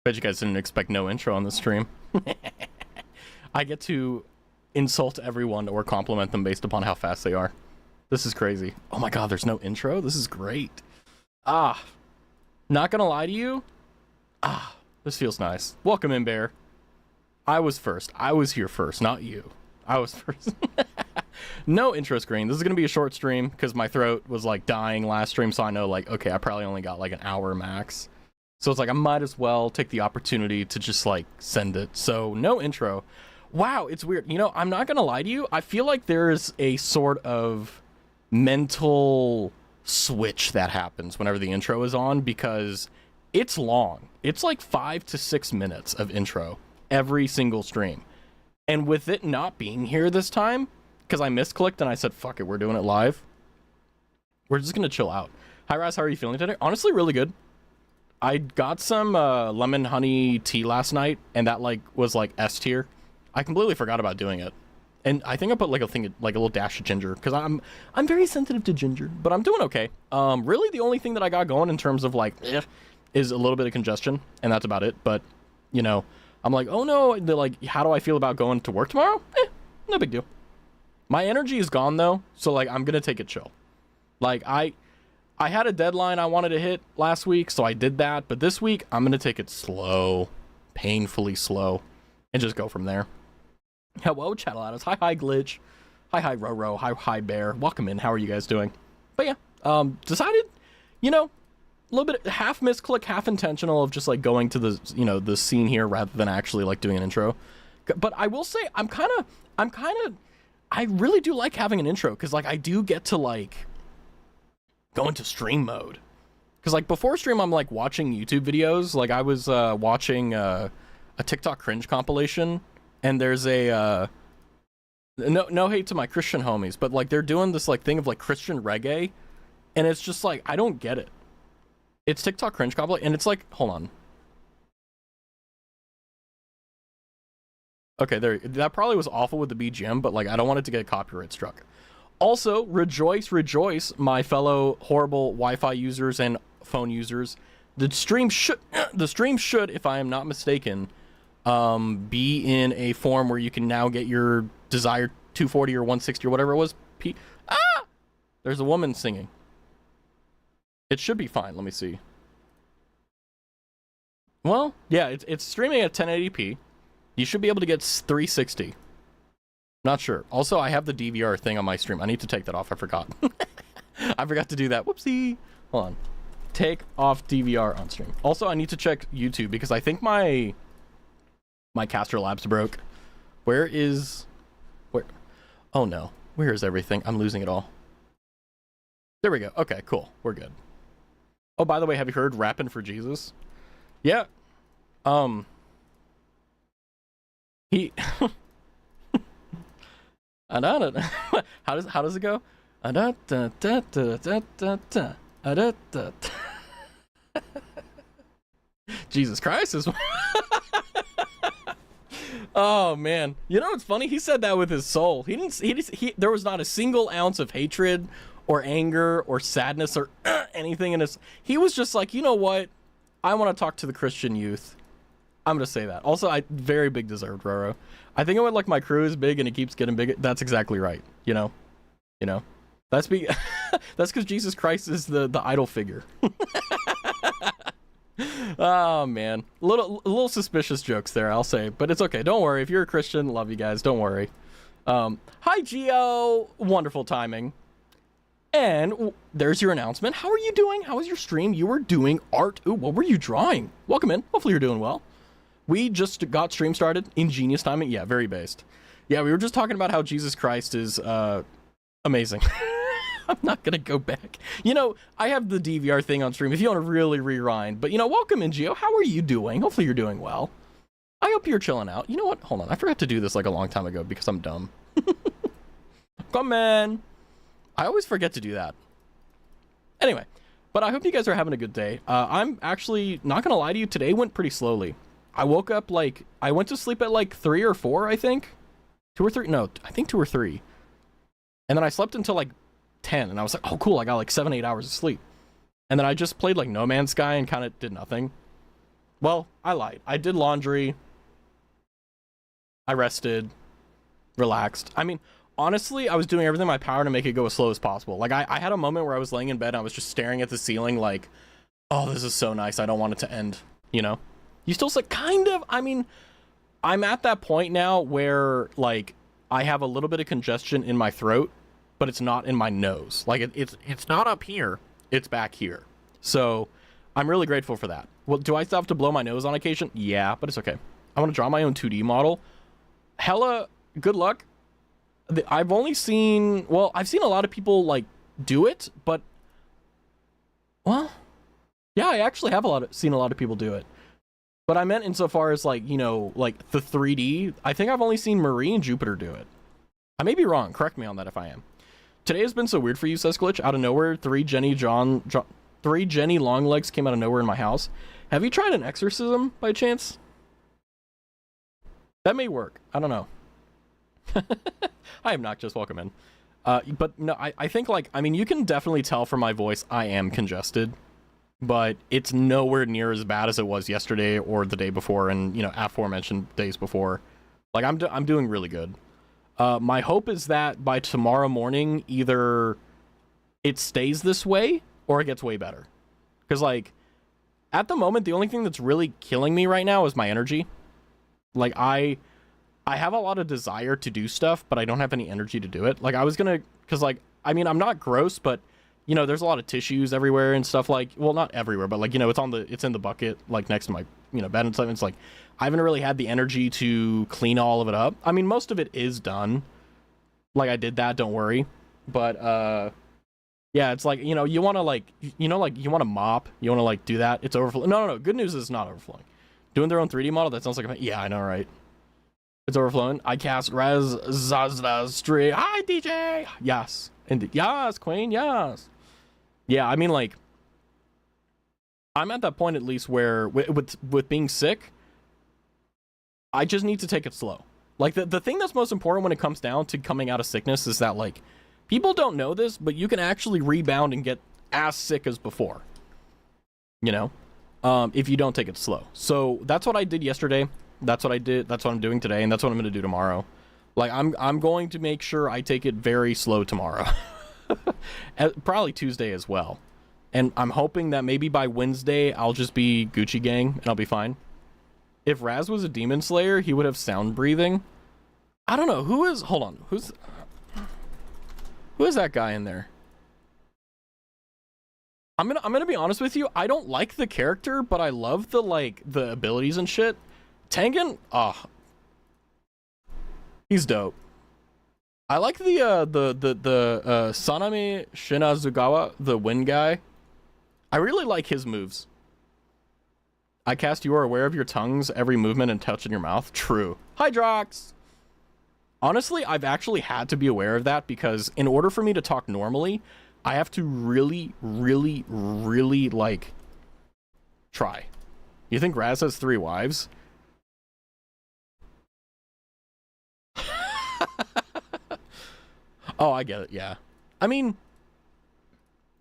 Bet you guys didn't expect no intro on the stream. I get to insult everyone or compliment them based upon how fast they are. This is crazy. Oh my god, there's no intro? This is great. Not gonna lie to you. This feels nice. Welcome in, Bear. I was first. I was here first, not you. I was first. No intro screen. This is gonna be a short stream because my throat was like dying last stream, so I know like, okay, I probably only got like an hour max. So it's like I might as well take the opportunity to just like send it. So no intro. Wow, it's weird. You know, I'm not gonna lie to you. I feel like there's a sort of mental switch that happens whenever the intro is on because it's long. It's like 5 to 6 minutes of intro every single stream. And with it not being here this time, because I misclicked and I said, fuck it, we're doing it live. We're just gonna chill out. Hi Raz, how are you feeling today? Honestly, really good. I got some lemon honey tea last night, and that like was like S tier. I completely forgot about doing it, and I think I put like a thing, like a little dash of ginger, because I'm very sensitive to ginger, but I'm doing okay. Really, the only thing that I got going in terms of like is a little bit of congestion, and that's about it. But you know, I'm like, oh no, like, how do I feel about going to work tomorrow? No big deal. My energy is gone though, so like I'm gonna take it chill. Like I had a deadline I wanted to hit last week, so I did that. But this week, I'm going to take it slow, painfully slow, and just go from there. Hello, Chatalatus. Hi, Glitch. Hi, Roro. Hi, Bear. Welcome in. How are you guys doing? But yeah, decided, you know, a little bit half misclick, half intentional of just like going to the, you know, the scene here rather than actually like doing an intro. But I will say, I really do like having an intro because like I do get to like go into stream mode, because like before stream I'm like watching YouTube videos. Like I was watching a TikTok cringe compilation, and there's a no hate to my Christian homies, but like they're doing this like thing of like Christian reggae, and it's just like I don't get it. It's TikTok cringe compilation, and it's like, hold on, okay, there, that probably was awful with the BGM, but like I don't want it to get copyright struck. Also, rejoice, my fellow horrible Wi-Fi users and phone users. The stream should, if I am not mistaken, be in a form where you can now get your desired 240 or 160 or whatever it was. There's a woman singing. It should be fine. Let me see. Well, yeah, it's streaming at 1080p. You should be able to get 360. Not sure. Also, I have the DVR thing on my stream. I need to take that off. I forgot. I forgot to do that. Whoopsie. Hold on. Take off DVR on stream. Also, I need to check YouTube because I think my Caster Labs broke. Where? Oh no. Where is everything? I'm losing it all. There we go. Okay, cool. We're good. Oh, by the way, have you heard Rappin' for Jesus? Yeah. He how does it go? Jesus Christ is oh man, you know what's funny? He said that with his soul. There was not a single ounce of hatred or anger or sadness or anything in his. He was just like, you know what? I want to talk to the Christian youth. I'm gonna say that. Also, I very big deserved, Roro. I think it went like my crew is big and it keeps getting bigger. That's exactly right. You know, that's that's because Jesus Christ is the idol figure. Oh man, a little suspicious jokes there, I'll say, but it's okay. Don't worry. If you're a Christian, love you guys. Don't worry. Hi Gio, wonderful timing. And there's your announcement. How are you doing? How was your stream? You were doing art. Ooh, what were you drawing? Welcome in. Hopefully you're doing well. We just got stream started. Ingenious timing. Yeah, very based. Yeah, we were just talking about how Jesus Christ is amazing. I'm not gonna go back. You know, I have the DVR thing on stream if you want to really rewind. But you know, welcome in, Gio. How are you doing? Hopefully you're doing well. I hope you're chilling out. You know what? Hold on. I forgot to do this like a long time ago because I'm dumb. Come on. I always forget to do that. Anyway, but I hope you guys are having a good day. I'm actually not gonna lie to you. Today went pretty slowly. I woke up like, I went to sleep at like 3 or 4, I think. 2 or 3. No, I think 2 or 3. And then I slept until like 10. And I was like, oh, cool. I got like 7, 8 hours of sleep. And then I just played like No Man's Sky and kind of did nothing. Well, I lied. I did laundry. I rested, relaxed. I mean, honestly, I was doing everything in my power to make it go as slow as possible. Like, I had a moment where I was laying in bed and I was just staring at the ceiling like, oh, this is so nice. I don't want it to end, you know? You still say kind of, I mean, I'm at that point now where, like, I have a little bit of congestion in my throat, but it's not in my nose. Like, it's not up here. It's back here. So, I'm really grateful for that. Well, do I still have to blow my nose on occasion? Yeah, but it's okay. I want to draw my own 2D model. Hella good luck. I've only seen, well, I've seen a lot of people, like, do it, but, well, yeah, I actually have seen a lot of people do it. But I meant insofar as, like, you know, like, the 3D, I think I've only seen Marie and Jupiter do it. I may be wrong. Correct me on that if I am. Today has been so weird for you, says Glitch. Out of nowhere, three Jenny Longlegs came out of nowhere in my house. Have you tried an exorcism, by chance? That may work. I don't know. Hi, Obnoxious. Welcome in. But, no, I think, like, I mean, you can definitely tell from my voice I am congested. But it's nowhere near as bad as it was yesterday or the day before and, you know, aforementioned days before. Like, I'm doing really good. My hope is that by tomorrow morning, either it stays this way or it gets way better. Because, like, at the moment, the only thing that's really killing me right now is my energy. Like, I have a lot of desire to do stuff, but I don't have any energy to do it. Like, I was gonna, because, like, I mean, I'm not gross, but you know, there's a lot of tissues everywhere and stuff, like, well, not everywhere, but, like, you know, it's in the bucket, like, next to my, you know, bed and stuff. It's like, I haven't really had the energy to clean all of it up. I mean, most of it is done. Like, I did that, don't worry. But, yeah, it's like, you know, you want to, like, you know, like, you want to mop, you want to, like, do that. It's overflowing. No. Good news is it's not overflowing. Doing their own 3D model, that sounds like, yeah, I know, right? It's overflowing. I cast Raztavi. Hi, DJ! Yes. Indeed. Yes, Queen, yes. Yeah, I mean, like, I'm at that point at least where with being sick, I just need to take it slow. Like, the thing that's most important when it comes down to coming out of sickness is that, like, people don't know this, but you can actually rebound and get as sick as before. You know? If you don't take it slow. So that's what I did yesterday. That's what I did. That's what I'm doing today, and that's what I'm going to do tomorrow. Like, I'm going to make sure I take it very slow tomorrow. Probably Tuesday as well. And I'm hoping that maybe by Wednesday, I'll just be Gucci Gang, and I'll be fine. If Raz was a demon slayer, he would have sound breathing. I don't know. Hold on. Who is that guy in there? I'm gonna be honest with you. I don't like the character, but I love the abilities and shit. Tengen, he's dope. I like the Sanami Shinazugawa, the wind guy. I really like his moves. I cast You Are Aware of Your Tongue's every movement and touch in your mouth. True. Hydrox! Honestly, I've actually had to be aware of that because in order for me to talk normally, I have to really, really, really, like, try. You think Raz has 3 wives? Oh, I get it, yeah. I mean,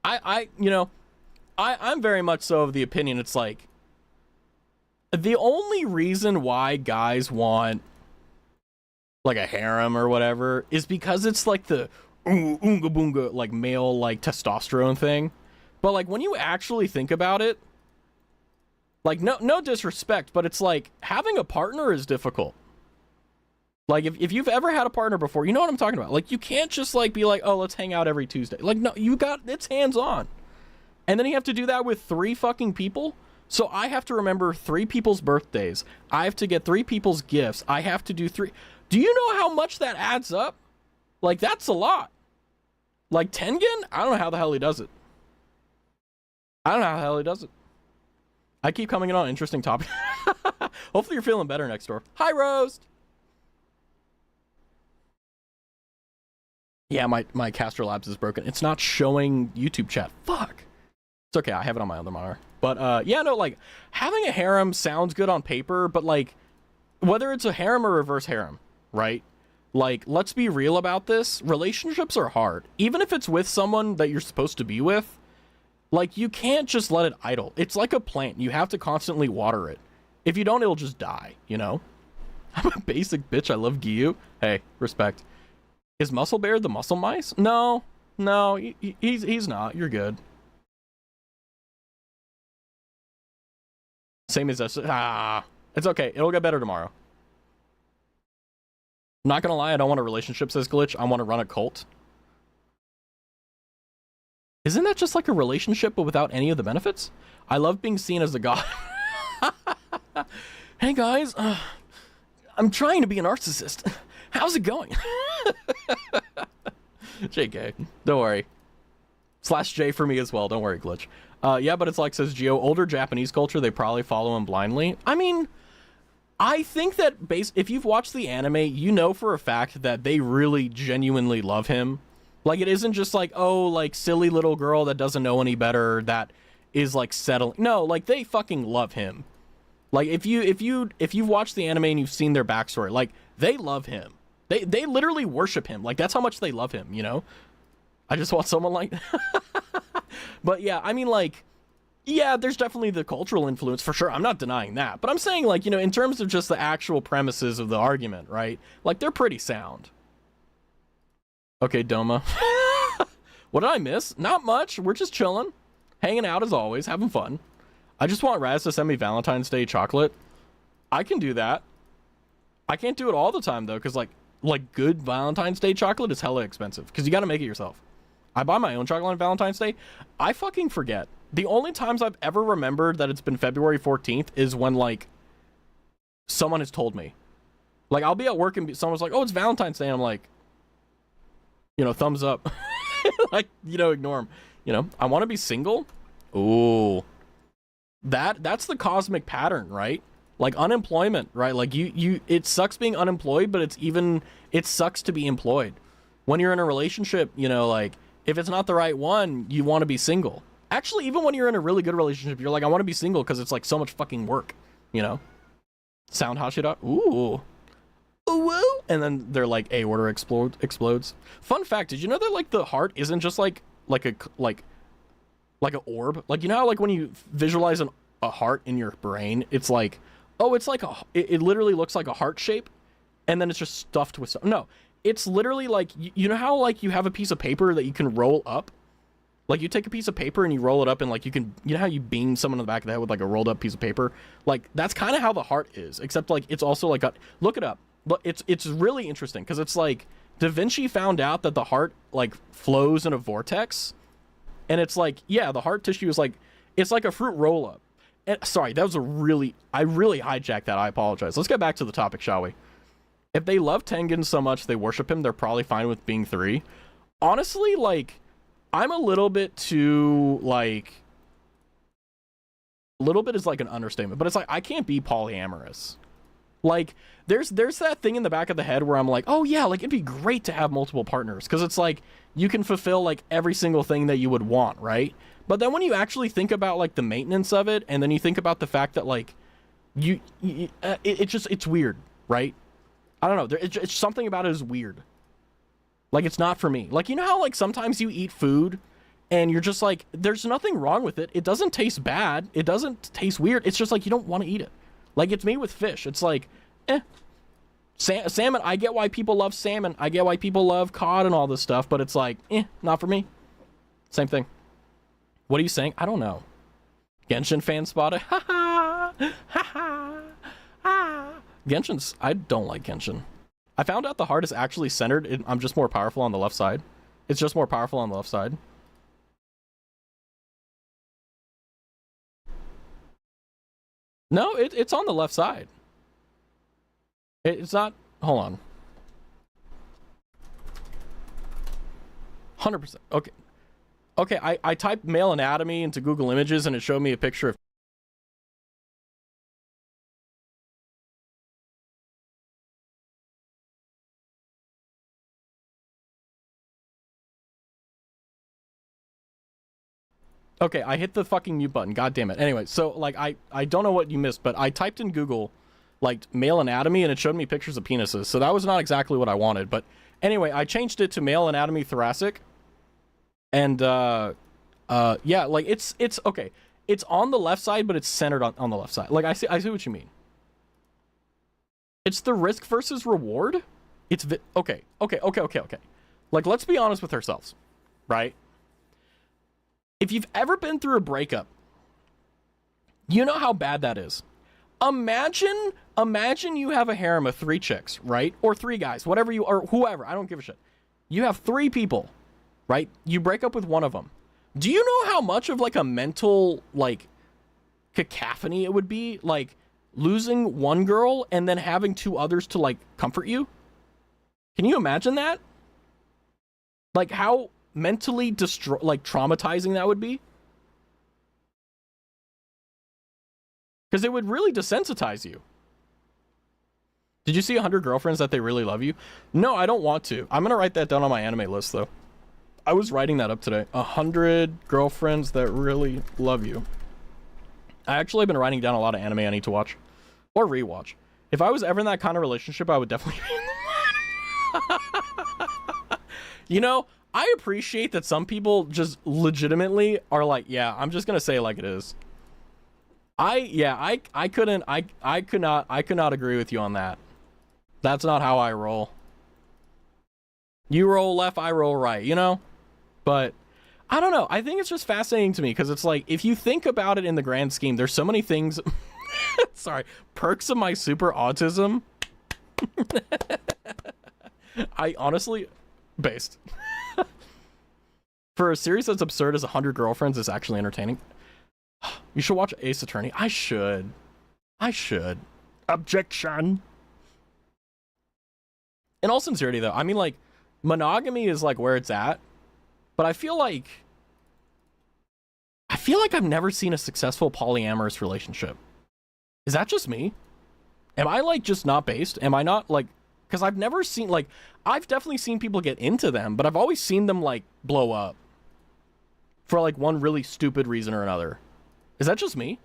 I'm very much so of the opinion it's like, the only reason why guys want, like, a harem or whatever is because it's, like, the oonga boonga, like, male, like, testosterone thing. But, like, when you actually think about it, like, no disrespect, but it's like, having a partner is difficult. Like, if you've ever had a partner before, you know what I'm talking about. Like, you can't just, like, be like, oh, let's hang out every Tuesday. Like, no, it's hands-on. And then you have to do that with 3 fucking people. So I have to remember 3 people's birthdays. I have to get 3 people's gifts. I have to do 3. Do you know how much that adds up? Like, that's a lot. Like, Tengen? I don't know how the hell he does it. I keep coming in on interesting topics. Hopefully you're feeling better next door. Hi, Roast! Yeah, my Castro Labs is broken. It's not showing YouTube chat. Fuck. It's okay, I have it on my other monitor. But, yeah, no, like, having a harem sounds good on paper, but, like, whether it's a harem or reverse harem, right? Like, let's be real about this. Relationships are hard. Even if it's with someone that you're supposed to be with, like, you can't just let it idle. It's like a plant. You have to constantly water it. If you don't, it'll just die, you know? I'm a basic bitch. I love Gyu. Hey, respect. Is Muscle Bear the muscle mice? No, he's not. You're good. Same as us. It's okay. It'll get better tomorrow. I'm not gonna lie, I don't want a relationship, says Glitch. I want to run a cult. Isn't that just like a relationship but without any of the benefits? I love being seen as a god. Hey guys, I'm trying to be a narcissist. How's it going? JK, don't worry. /J for me as well, don't worry, Glitch. Yeah, but it's like, says Geo, older Japanese culture, they probably follow him blindly. I mean, I think that if you've watched the anime, you know for a fact that they really genuinely love him. Like, it isn't just like, oh, like, silly little girl that doesn't know any better that is, like, settling. No, like, they fucking love him. Like, if you've watched the anime and you've seen their backstory, like, they love him. They literally worship him. Like, that's how much they love him, you know? I just want someone like... But, yeah, I mean, like, yeah, there's definitely the cultural influence, for sure. I'm not denying that. But I'm saying, like, you know, in terms of just the actual premises of the argument, right? Like, they're pretty sound. Okay, Doma. What did I miss? Not much. We're just chilling. Hanging out as always. Having fun. I just want Raz to send me Valentine's Day chocolate. I can do that. I can't do it all the time, though, because, like good Valentine's Day chocolate is hella expensive. Because you got to make it yourself. I buy my own chocolate on Valentine's Day. I fucking forget. The only times I've ever remembered that it's been February 14th is when, like, someone has told me. Like, I'll be at work and someone's like, oh, it's Valentine's Day. And I'm like, you know, thumbs up. Like, you know, ignore them. You know, I want to be single. Ooh. That's the cosmic pattern, right? Like, unemployment, right? Like, it sucks being unemployed, but it sucks to be employed. When you're in a relationship, you know, like, if it's not the right one, you want to be single. Actually, even when you're in a really good relationship, you're like, I want to be single because it's, like, so much fucking work, you know? Sound Hashira? Ooh. Ooh. And then their, like, aorta explodes. Fun fact, did you know that, like, the heart isn't just, like an orb? Like, you know how, like, when you visualize a heart in your brain, it's like, oh, it's like it literally looks like a heart shape, and then it's just stuffed with stuff. No, it's literally like, you know how, like, you have a piece of paper that you can roll up? Like, you take a piece of paper and you roll it up, and, like, you know how you beam someone in the back of the head with, like, a rolled up piece of paper? Like, that's kind of how the heart is, except, like, it's also, like, look it up. But it's really interesting, because it's, like, Da Vinci found out that the heart, like, flows in a vortex, and it's, like, yeah, the heart tissue is, like, it's like a fruit roll-up. And, sorry, that was I really hijacked that, I apologize. Let's get back to the topic, shall we? If they love Tengen so much they worship him, they're probably fine with being 3. Honestly, like, I'm a little bit too, like... A little bit is, like, an understatement, but it's like, I can't be polyamorous. Like, there's that thing in the back of the head where I'm like, oh yeah, like, it'd be great to have multiple partners, because it's like, you can fulfill, like, every single thing that you would want, right? But then when you actually think about, like, the maintenance of it, and then you think about the fact that, like, it's weird, right? I don't know, it's something about it is weird. Like, it's not for me. Like, you know how, like, sometimes you eat food, and you're just like, there's nothing wrong with it. It doesn't taste bad. It doesn't taste weird. It's just like, you don't want to eat it. Like, it's me with fish. It's like, salmon, I get why people love salmon. I get why people love cod and all this stuff, but it's like, not for me. Same thing. What are you saying? I don't know. Genshin fan spotted. Ha ha. Ha ha. Ha. Genshin's, I don't like Genshin. I found out the heart is actually centered. I'm just more powerful on the left side. It's just more powerful on the left side. No, it's on the left side. It's not... Hold on. 100%. Okay. Okay, I typed male anatomy into Google Images, and it showed me a picture of... Okay, I hit the fucking mute button. God damn it. Anyway, so, like, I don't know what you missed, but I typed in Google, like, male anatomy, and it showed me pictures of penises. So that was not exactly what I wanted. But anyway, I changed it to male anatomy thoracic. And, yeah, like, it's okay. It's on the left side, but it's centered on the left side. Like, I see what you mean. It's the risk versus reward. It's okay. Like, let's be honest with ourselves, right? If you've ever been through a breakup, you know how bad that is. Imagine you have a harem of 3 chicks, right? Or 3 guys, whatever you or whoever. I don't give a shit. You have 3 people, right? You break up with one of them. Do you know how much of like a mental like cacophony it would be, like losing one girl and then having 2 others to like comfort you? Can you imagine that? Like how mentally traumatizing that would be? Because it would really desensitize you. Did you see 100 girlfriends that they really love you? No, I don't want to. I'm gonna write that down on my anime list though. I was writing that up today. 100 girlfriends that really love you. I actually have been writing down a lot of anime I need to watch or rewatch. If I was ever in that kind of relationship, I would definitely be in the You know, I appreciate that some people just legitimately are like, yeah, I'm just gonna say it like it is. I could not agree with you on that. That's not how I roll. You roll left, I roll right, you know? But I don't know. I think it's just fascinating to me because it's like, if you think about it in the grand scheme, there's so many things. Sorry, perks of my super autism. I honestly, based. For a series that's absurd as 100 girlfriends is actually entertaining. You should watch Ace Attorney. I should. Objection. In all sincerity though, I mean like monogamy is like where it's at, but I feel like I've never seen a successful polyamorous relationship. Is that just me? Am I like just not based? Am I not like, because I've never seen, like, I've definitely seen people get into them, but I've always seen them like blow up for like one really stupid reason or another. Is that just me?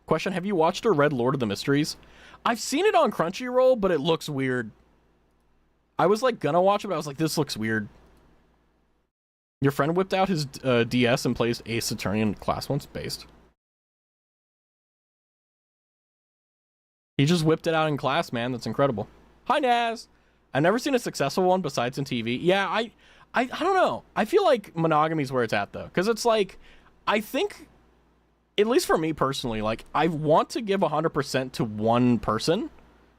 Question, have you watched or read Lord of the Mysteries? I've seen it on Crunchyroll, but it looks weird. I was like gonna watch it, but I was like, this looks weird. Your friend whipped out his DS and plays Ace Attorney in class once. Based. He just whipped it out in class, man. That's incredible. Hi, Naz. I've never seen a successful one besides in TV. Yeah, I don't know. I feel like monogamy is where it's at, though. Because it's like, I think, at least for me personally, like, I want to give 100% to one person.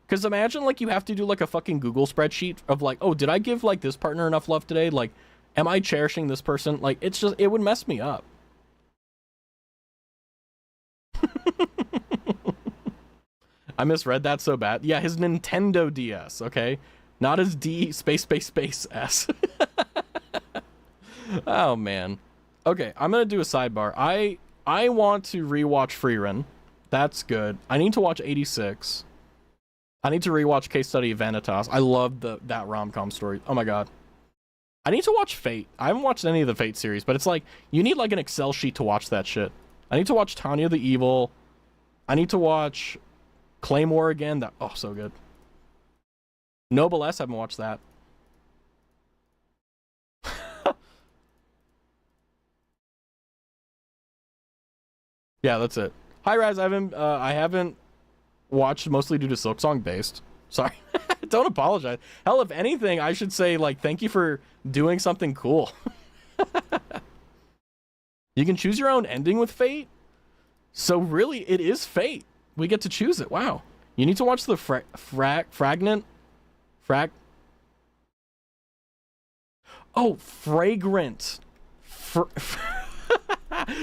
Because imagine, like, you have to do, like, a fucking Google spreadsheet of, like, oh, did I give, like, this partner enough love today? Like, am I cherishing this person? Like, it's just, it would mess me up. I misread that so bad. Yeah, his Nintendo DS, okay? Not his D space S. Oh, man. Okay, I'm gonna do a sidebar. I want to rewatch Freerun. That's good. I need to watch 86. I need to rewatch Case Study of Vanitas. I love that rom-com story. Oh my god. I need to watch Fate. I haven't watched any of the Fate series, but it's like, you need like an Excel sheet to watch that shit. I need to watch Tanya the Evil. I need to watch Claymore again. That, oh, so good. Noblesse, I haven't watched that. Yeah, that's it. Hi, Raz. I haven't watched mostly due to Silksong based. Sorry. Don't apologize. Hell, if anything, I should say, like, thank you for doing something cool. You can choose your own ending with Fate. So really, it is Fate. We get to choose it. Wow. You need to watch the Fragrant.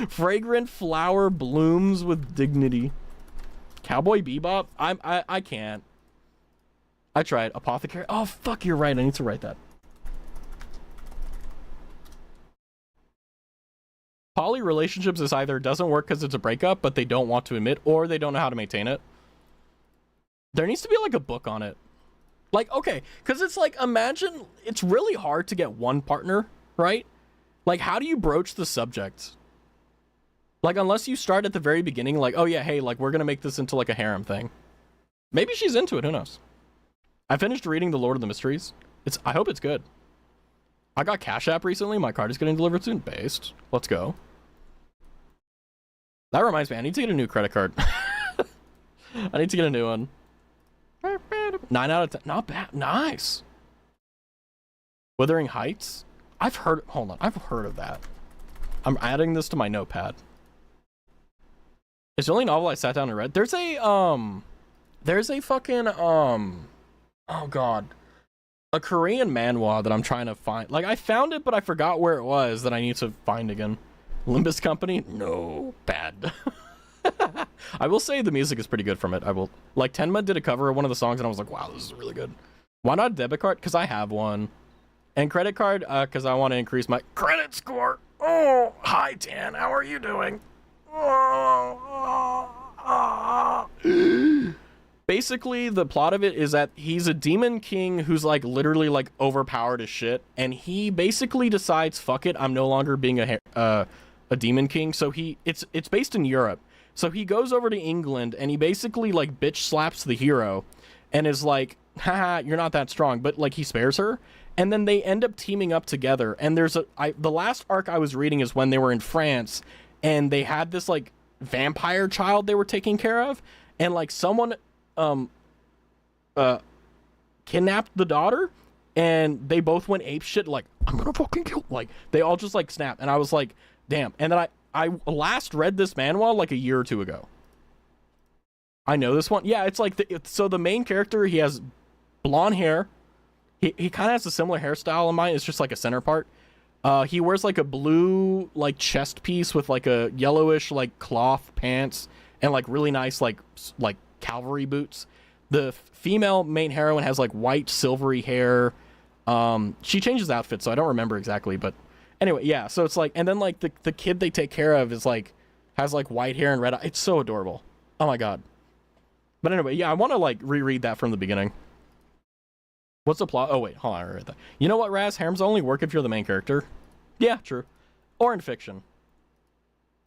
Fragrant flower blooms with dignity. Cowboy Bebop? I can't. I tried. Apothecary? Oh, fuck, you're right. I need to write that. Poly relationships is either doesn't work because it's a breakup, but they don't want to admit, or they don't know how to maintain it. There needs to be like a book on it. Like, okay, because it's like, imagine, it's really hard to get one partner, right? Like, how do you broach the subject? Like, unless you start at the very beginning, like, oh yeah, hey, like, we're gonna make this into like a harem thing. Maybe she's into it, who knows? I finished reading The Lord of the Mysteries. I hope it's good. I got Cash App recently. My card is getting delivered soon. Based. Let's go. That reminds me, I need to get a new credit card. I need to get a new one. 9 out of 10. Not bad. Nice. Wuthering Heights? I've heard of that. I'm adding this to my notepad. It's the only novel I sat down and read. There's a fucking, oh god. A Korean manhwa that I'm trying to find. Like, I found it, but I forgot where it was that I need to find again. Limbus Company? No. Bad. I will say the music is pretty good from it. Like, Tenma did a cover of one of the songs, and I was like, wow, this is really good. Why not a debit card? Because I have one. And credit card, because I want to increase my credit score. Oh, hi, Tan. How are you doing? Basically, the plot of it is that he's a demon king who's, like, literally, like, overpowered as shit. And he basically decides, fuck it, I'm no longer being a demon king. So it's based in Europe. So he goes over to England, and he basically, like, bitch slaps the hero. And is like, haha, you're not that strong. But, like, he spares her. And then they end up teaming up together. And there's the last arc I was reading is when they were in France. And they had this, like, vampire child they were taking care of. And, like, someone kidnapped the daughter, and they both went apeshit, like, I'm gonna fucking kill, like, they all just, like, snapped, and I was like, damn. And then I last read this manhwa, like, a year or two ago. I know this one. Yeah, it's like, so the main character, he has blonde hair. He kind of has a similar hairstyle in mine. It's just, like, a center part. He wears, like, a blue, like, chest piece with, like, a yellowish, like, cloth pants, and, like, really nice, like cavalry boots. The female main heroine has, like, white silvery hair. She changes outfits, so I don't remember exactly, but anyway, yeah. So it's like, and then, like, the kid they take care of is, like, has, like, white hair and red eyes. It's so adorable. Oh my god. But anyway, yeah, I want to, like, reread that from the beginning. What's the plot? Oh wait, hold on, I read that. You know what, Raz? Harems only work if you're the main character. Yeah, true. Or in fiction.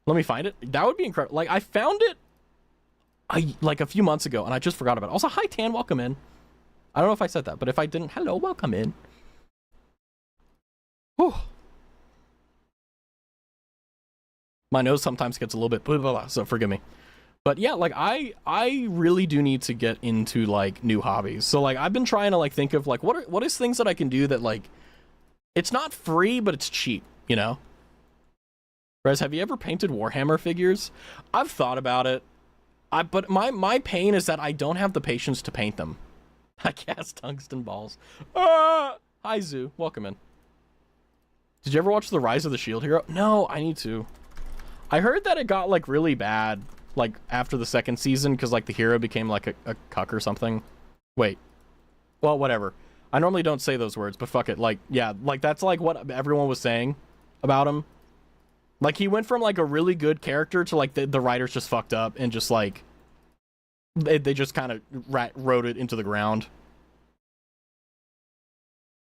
Let me find it. That would be incredible. Like, I found it like a few months ago, and I just forgot about it. Also, hi, Tan, welcome in. I don't know if I said that, but if I didn't, hello, welcome in. Whew. My nose sometimes gets a little bit blah, blah, blah, so forgive me. But yeah, like, I really do need to get into, like, new hobbies. So, like, I've been trying to, like, think of, like, what is things that I can do that, like, it's not free, but it's cheap, you know? Rez, have you ever painted Warhammer figures? I've thought about it. But my pain is that I don't have the patience to paint them. I cast tungsten balls. Hi, Zoo. Welcome in. Did you ever watch The Rise of the Shield Hero? No, I need to. I heard that it got, like, really bad, like, after the second season, because, like, the hero became, like, a cuck or something. Wait. Well, whatever. I normally don't say those words, but fuck it. Like, yeah, like, that's, like, what everyone was saying about him. Like, he went from, like, a really good character to, like, the writers just fucked up and just, like, they just kind of wrote it into the ground.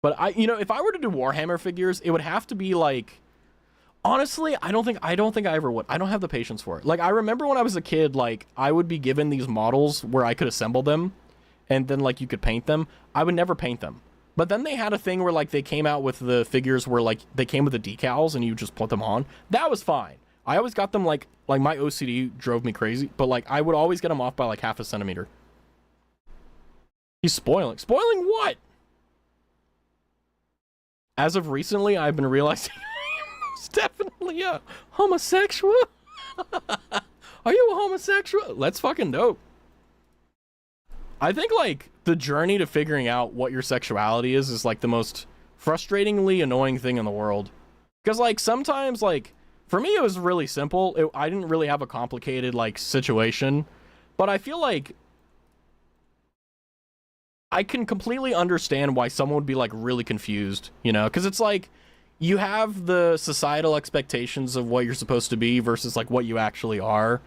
But you know, if I were to do Warhammer figures, it would have to be, like, honestly, I don't think I ever would. I don't have the patience for it. Like, I remember when I was a kid, like, I would be given these models where I could assemble them, and then, like, you could paint them. I would never paint them. But then they had a thing where, like, they came out with the figures where, like, they came with the decals and you just put them on. That was fine. I always got them, like my OCD drove me crazy, but, like, I would always get them off by, like, half a centimeter. He's spoiling. Spoiling what? As of recently, I've been realizing I'm most definitely a homosexual. Are you a homosexual? That's fucking dope. I think, like, the journey to figuring out what your sexuality is, like, the most frustratingly annoying thing in the world. Because, like, sometimes, like, for me, it was really simple. I didn't really have a complicated, like, situation. But I feel like I can completely understand why someone would be, like, really confused, you know? Because it's like, you have the societal expectations of what you're supposed to be versus, like, what you actually are.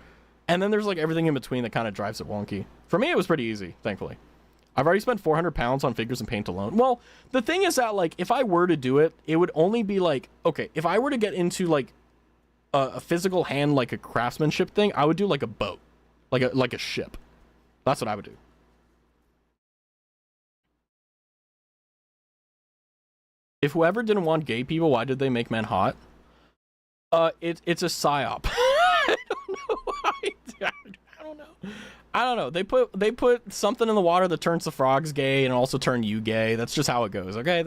And then there's, like, everything in between that kind of drives it wonky. For me, it was pretty easy, thankfully. I've already spent 400 pounds on figures and paint alone. Well, the thing is that, like, if I were to do it, it would only be, like, okay, if I were to get into, like, a physical hand, like a craftsmanship thing, I would do, like, a boat. Like a ship. That's what I would do. If whoever didn't want gay people, why did they make men hot? It's a psyop. I don't know. I don't don't know. I don't know. They put something in the water that turns the frogs gay and also turn you gay. That's just how it goes, okay?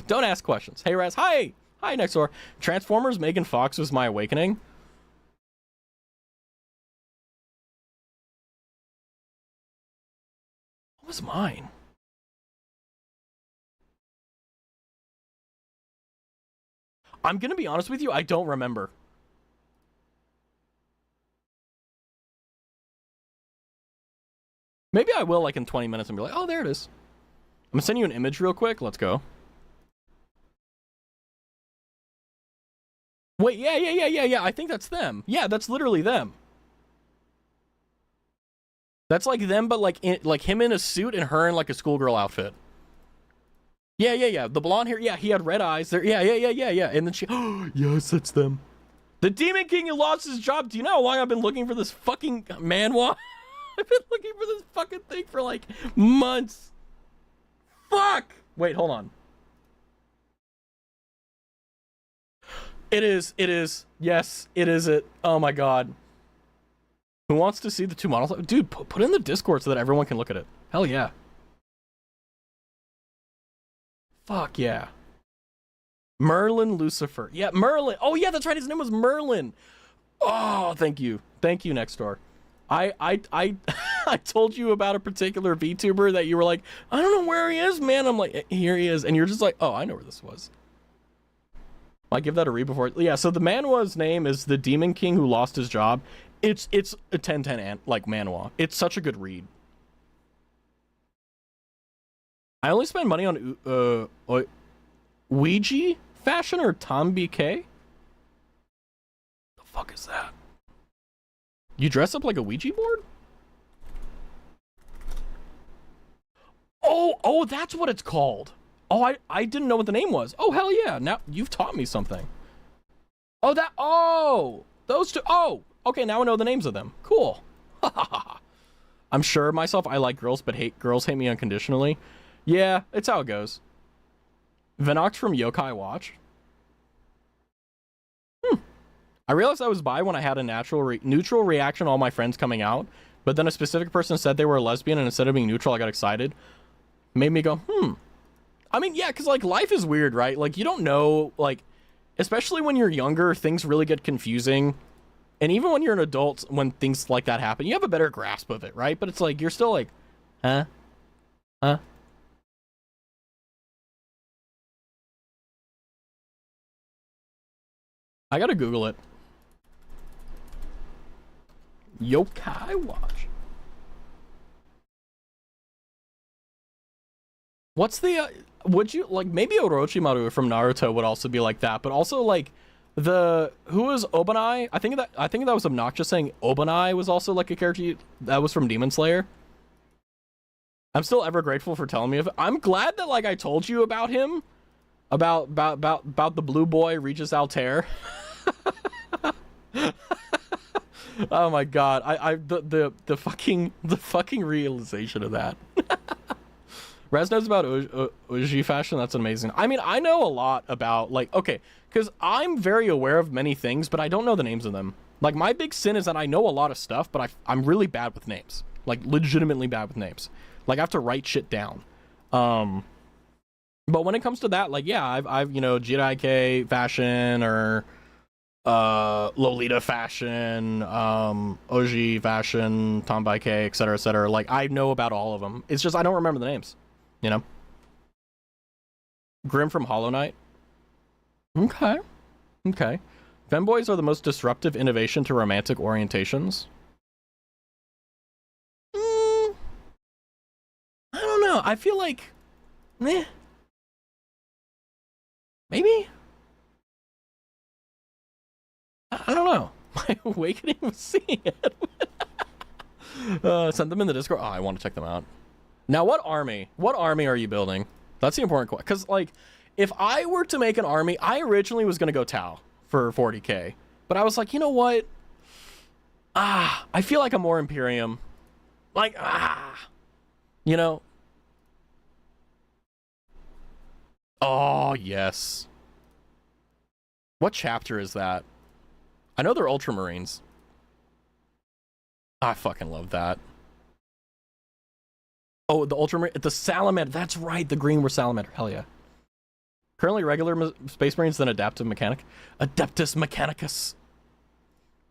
Don't ask questions. Hey, Raz. Hi. Hi, next door. Transformers Megan Fox was my awakening. What was mine? I'm gonna be honest with you, I don't remember. Maybe I will, like, in 20 minutes and be like, oh, there it is. I'm gonna send you an image real quick. Let's go. Wait, yeah. I think that's them. Yeah, that's literally them. That's like them, but like him in a suit and her in like a schoolgirl outfit. Yeah. The blonde hair. Yeah, he had red eyes. There. Yeah. And then she. Oh, yes, that's them. The Demon King who lost his job. Do you know how long I've been looking for this fucking manhwa? I've been looking for this fucking thing for like months. Fuck. Wait, hold on. It is. Yes, it is it. Oh my god. Who wants to see the two models? Dude, put in the Discord so that everyone can look at it. Hell yeah. Fuck yeah. Merlin Lucifer. Yeah, Merlin. Oh yeah, that's right. His name was Merlin. Oh, thank you. Thank you, next door. I I told you about a particular VTuber that you were like, I don't know where he is, man. I'm like, here he is. And you're just like, oh, I know where this was. I give that a read before. Yeah, so the manhwa's name is The Demon King Who Lost His Job. It's a 10/10 like manhwa. It's such a good read. I only spend money on Ouija fashion or Tombi K. The fuck is that? You dress up like a Ouija board? Oh, that's what it's called. Oh, I didn't know what the name was. Oh, hell yeah. Now you've taught me something. Oh, those two. Oh, okay. Now I know the names of them. Cool. I'm sure of myself. I like girls, but girls hate me unconditionally. Yeah, it's how it goes. Venox from Yokai Watch. I realized I was bi when I had a neutral reaction to all my friends coming out, but then a specific person said they were a lesbian, and instead of being neutral, I got excited. Made me go, I mean, yeah, because, like, life is weird, right? Like, you don't know, like, especially when you're younger, things really get confusing. And even when you're an adult, when things like that happen, you have a better grasp of it, right? But it's like, you're still like, huh? I gotta Google it. Yokai Watch. What's the, would you, like, maybe Orochimaru from Naruto would also be like that, but also, like, who was Obanai? I think that was obnoxious saying Obanai was also, like, a character that was from Demon Slayer. I'm still ever grateful for telling me of it. I'm glad that, like, I told you about him, about the blue boy Regis Altair. Oh my god, the fucking realization of that. Raz knows about Uji fashion. That's amazing. I mean, I know a lot about, like, okay, because I'm very aware of many things, but I don't know the names of them. Like, my big sin is that I know a lot of stuff, but I'm really bad with names. Like, legitimately bad with names. Like, I have to write shit down. But when it comes to that, like, yeah, I've you know, Jiraiya fashion or Lolita fashion, Oji fashion, Tombai K, etc., etc. Like, I know about all of them. It's just I don't remember the names, you know. Grim from Hollow Knight. Okay. Femboys are the most disruptive innovation to romantic orientations. I don't know. I feel like, maybe. I don't know. My awakening was seeing it. Send them in the Discord. Oh, I want to check them out. Now, what army are you building? That's the important question. Because, like, if I were to make an army, I originally was going to go Tau for 40k. But I was like, you know what? I feel like I'm more Imperium. Like, you know? Oh, yes. What chapter is that? I know they're Ultramarines. I fucking love that. Oh, the ultramarine, the salamander. That's right, the green were salamander. Hell yeah. Currently regular space marines, then adaptive mechanic. Adeptus mechanicus.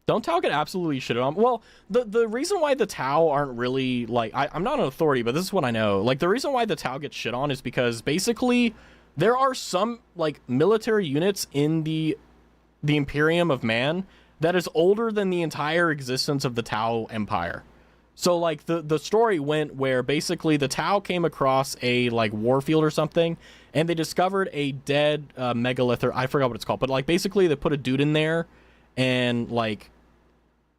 Don't Tau get absolutely shitted on? Well, the reason why the Tau aren't really, like, I'm not an authority, but this is what I know. Like, the reason why the Tau get shit on is because, basically, there are some, like, military units in the Imperium of Man that is older than the entire existence of the Tau Empire. So, like, the story went where, basically, the Tau came across a, like, warfield or something, and they discovered a dead megalith, or I forgot what it's called, but, like, basically, they put a dude in there, and, like,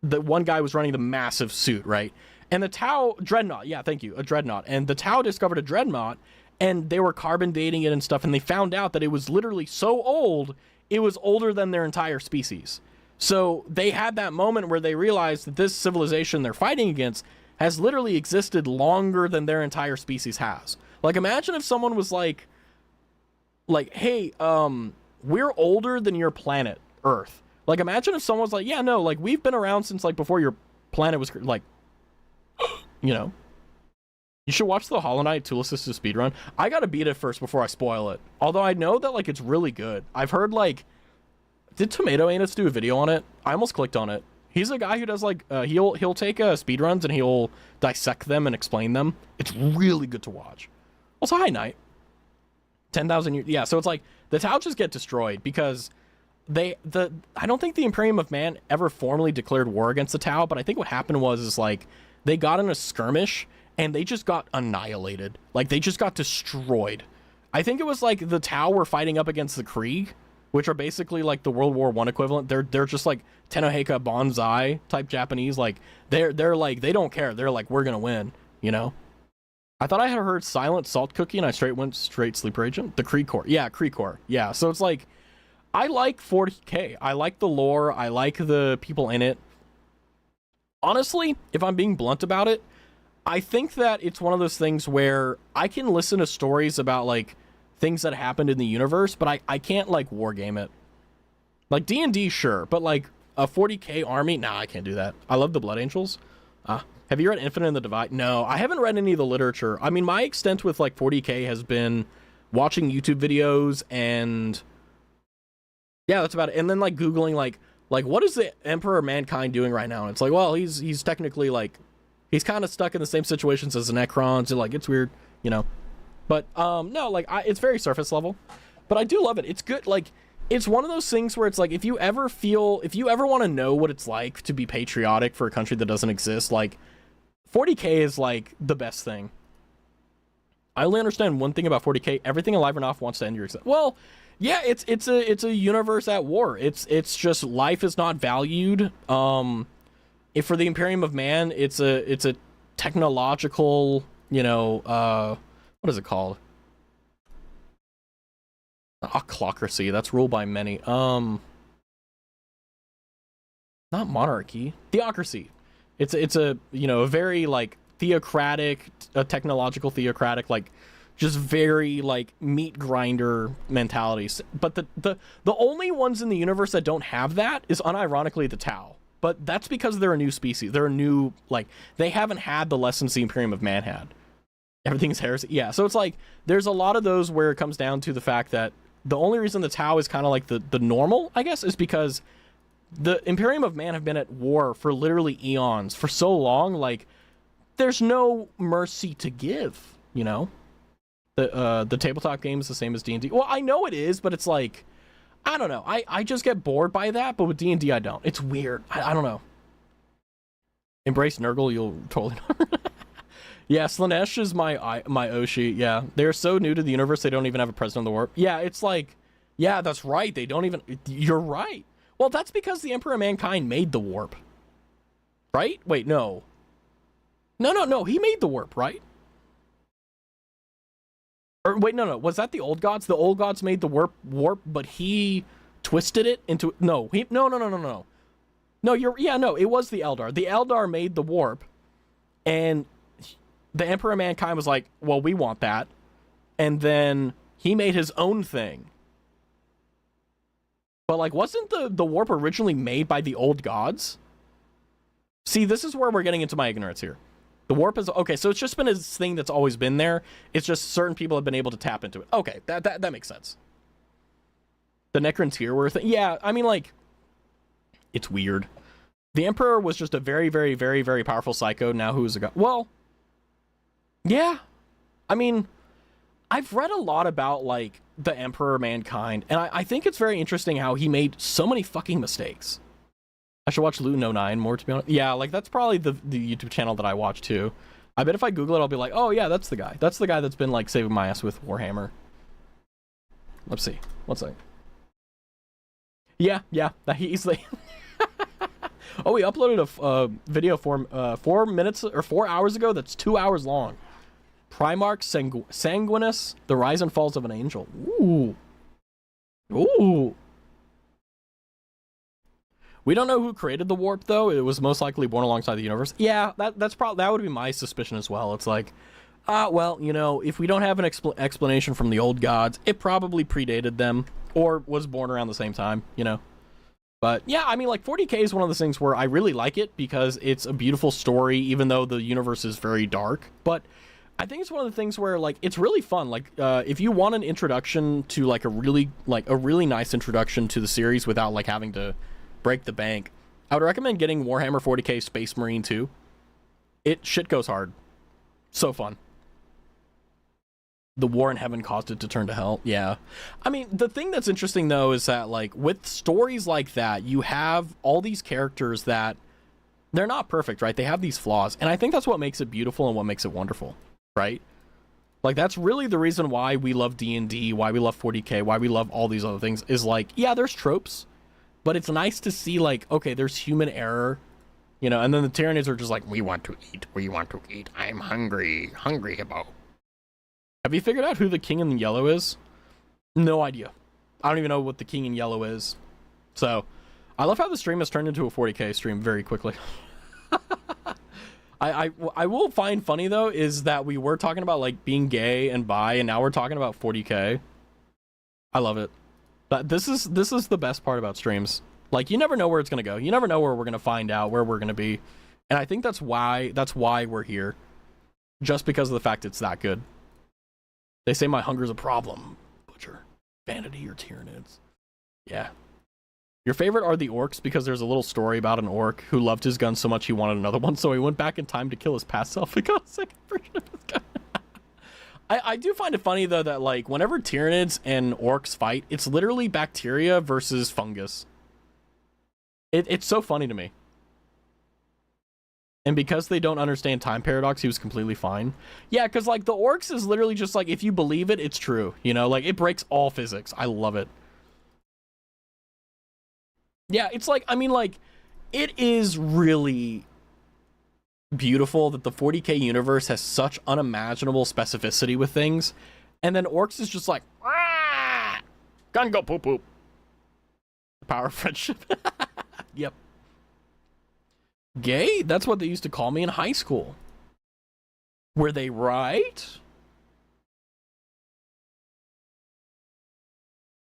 the one guy was running the massive suit, right? And the Tau dreadnought, yeah, thank you, a dreadnought. And the Tau discovered a dreadnought, and they were carbon dating it and stuff, and they found out that it was literally so old, it was older than their entire species. So they had that moment where they realized that this civilization they're fighting against has literally existed longer than their entire species has. Like, imagine if someone was like, hey, we're older than your planet, Earth. Like, imagine if someone was like, yeah, no, like, we've been around since, like, before your planet was, like, you know. You should watch the Hollow Knight tool assisted speedrun. I gotta beat it first before I spoil it. Although I know that, like, it's really good. I've heard, like, did Tomato Anus do a video on it? I almost clicked on it. He's a guy who does, like, he'll take speedruns and he'll dissect them and explain them. It's really good to watch. Also, hi, Knight. 10,000 years. Yeah, so it's like, the Tau just get destroyed because I don't think the Imperium of Man ever formally declared war against the Tau, but I think what happened was like they got in a skirmish and they just got annihilated. Like, they just got destroyed. I think it was like the Tau were fighting up against the Krieg, which are basically like the World War I equivalent. They're just like Tenoheka Banzai type Japanese. Like, they're like, they don't care. They're like, we're gonna win, you know? I thought I had heard Silent Salt Cookie and I went straight Sleeper Agent. The Krieg Corps. Yeah, Krieg Corps. Yeah, so it's like, I like 40k. I like the lore. I like the people in it. Honestly, if I'm being blunt about it, I think that it's one of those things where I can listen to stories about, like, things that happened in the universe, but I can't, like, wargame it. Like, D&D, sure, but, like, a 40k army? Nah, I can't do that. I love the Blood Angels. Have you read Infinite and the Divide? No, I haven't read any of the literature. I mean, my extent with, like, 40k has been watching YouTube videos and... yeah, that's about it. And then, like, Googling, like what is the Emperor of Mankind doing right now? And it's like, well, he's technically, like, he's kind of stuck in the same situations as the Necrons, and, like, it's weird, you know? But, no, like, it's very surface level. But I do love it. It's good. Like, it's one of those things where it's like, if you ever want to know what it's like to be patriotic for a country that doesn't exist, like, 40k is, like, the best thing. I only understand one thing about 40k. Everything alive and off wants to end your existence. Well... yeah, it's a universe at war. It's just life is not valued. If for the Imperium of Man, it's a technological, you know, what is it called? Ochlocracy. That's ruled by many. Not monarchy. Theocracy. It's a you know, a very, like, theocratic, a technological theocratic, like, just very, like, meat grinder mentalities. But the only ones in the universe that don't have that is unironically the Tau. But that's because they're a new species. They're a new, like, they haven't had the lessons the Imperium of Man had. Everything's heresy. Yeah, so it's like, there's a lot of those where it comes down to the fact that the only reason the Tau is kind of like the normal, I guess, is because the Imperium of Man have been at war for literally eons, for so long, like, there's no mercy to give, you know? The tabletop game is the same as D&D. Well, I know it is, but it's like, I don't know. I just get bored by that, but with D&D, I don't. It's weird. I don't know. Embrace Nurgle, you'll totally know. Yeah, Slanesh is my Oshi. Yeah, they're so new to the universe, they don't even have a president of the warp. Yeah, it's like, yeah, that's right. They don't even, you're right. Well, that's because the Emperor of Mankind made the warp. Right? Wait, no. No, he made the warp, right? Or wait, no. Was that the old gods? The old gods made the warp, but he twisted it into... No. No. No, it was the Eldar. The Eldar made the warp, and the Emperor of Mankind was like, well, we want that. And then he made his own thing. But, like, wasn't the warp originally made by the old gods? See, this is where we're getting into my ignorance here. The warp is okay, so it's just been a thing that's always been there. It's just certain people have been able to tap into it. Okay, that makes sense. The Necrontyr were a thing. Yeah, I mean, like, it's weird. The Emperor was just a very, very, very, very powerful psycho. Now who's a god? Well, yeah. I mean, I've read a lot about, like, the Emperor Mankind, and I think it's very interesting how he made so many fucking mistakes. I should watch Luton09 more, to be honest. Yeah, like, that's probably the YouTube channel that I watch, too. I bet if I Google it, I'll be like, oh, yeah, that's the guy. That's the guy that's been, like, saving my ass with Warhammer. Let's see. One second. Yeah, he's like... Oh, he uploaded a video 4 minutes or 4 hours ago that's 2 hours long. Primarch Sanguinus, The Rise and Falls of an Angel. Ooh. Ooh. We don't know who created the warp, though. It was most likely born alongside the universe. Yeah, that's probably, that would be my suspicion as well. It's like, well, you know, if we don't have an explanation from the old gods, it probably predated them or was born around the same time, you know. But yeah, I mean, like, 40K is one of those things where I really like it because it's a beautiful story, even though the universe is very dark. But I think it's one of the things where, like, it's really fun. Like, if you want an introduction to, like, a really nice introduction to the series without, like, having to break the bank, I would recommend getting Warhammer 40K Space Marine 2. Shit goes hard. So fun. The war in heaven caused it to turn to hell. Yeah. I mean, the thing that's interesting, though, is that, like, with stories like that, you have all these characters that they're not perfect, right? They have these flaws. And I think that's what makes it beautiful and what makes it wonderful, right? Like, that's really the reason why we love D&D, why we love 40K, why we love all these other things, is like, yeah, there's tropes, but it's nice to see, like, okay, there's human error, you know, and then the Tyranids are just like, we want to eat, I'm hungry hippo. Have you figured out who the King in Yellow is? No idea. I don't even know what the King in Yellow is. So, I love how the stream has turned into a 40K stream very quickly. I will find funny, though, is that we were talking about, like, being gay and bi, and now we're talking about 40K. I love it. This is the best part about streams. Like, you never know where it's gonna go. You never know where we're gonna find out, where we're gonna be. And I think that's why we're here. Just because of the fact it's that good. They say my hunger's a problem. Butcher. Vanity or Tyranids. Yeah. Your favorite are the orcs because there's a little story about an orc who loved his gun so much he wanted another one, so he went back in time to kill his past self and got a second version of his gun. I do find it funny, though, that, like, whenever Tyranids and orcs fight, it's literally bacteria versus fungus. It's so funny to me. And because they don't understand time paradox, he was completely fine. Yeah, because, like, the orcs is literally just, like, if you believe it, it's true. You know, like, it breaks all physics. I love it. Yeah, it's like, I mean, like, it is really beautiful that the 40K universe has such unimaginable specificity with things. And then orcs is just like, ah, gun go poop poop. The power of friendship. Yep. Gay? That's what they used to call me in high school. Were they right?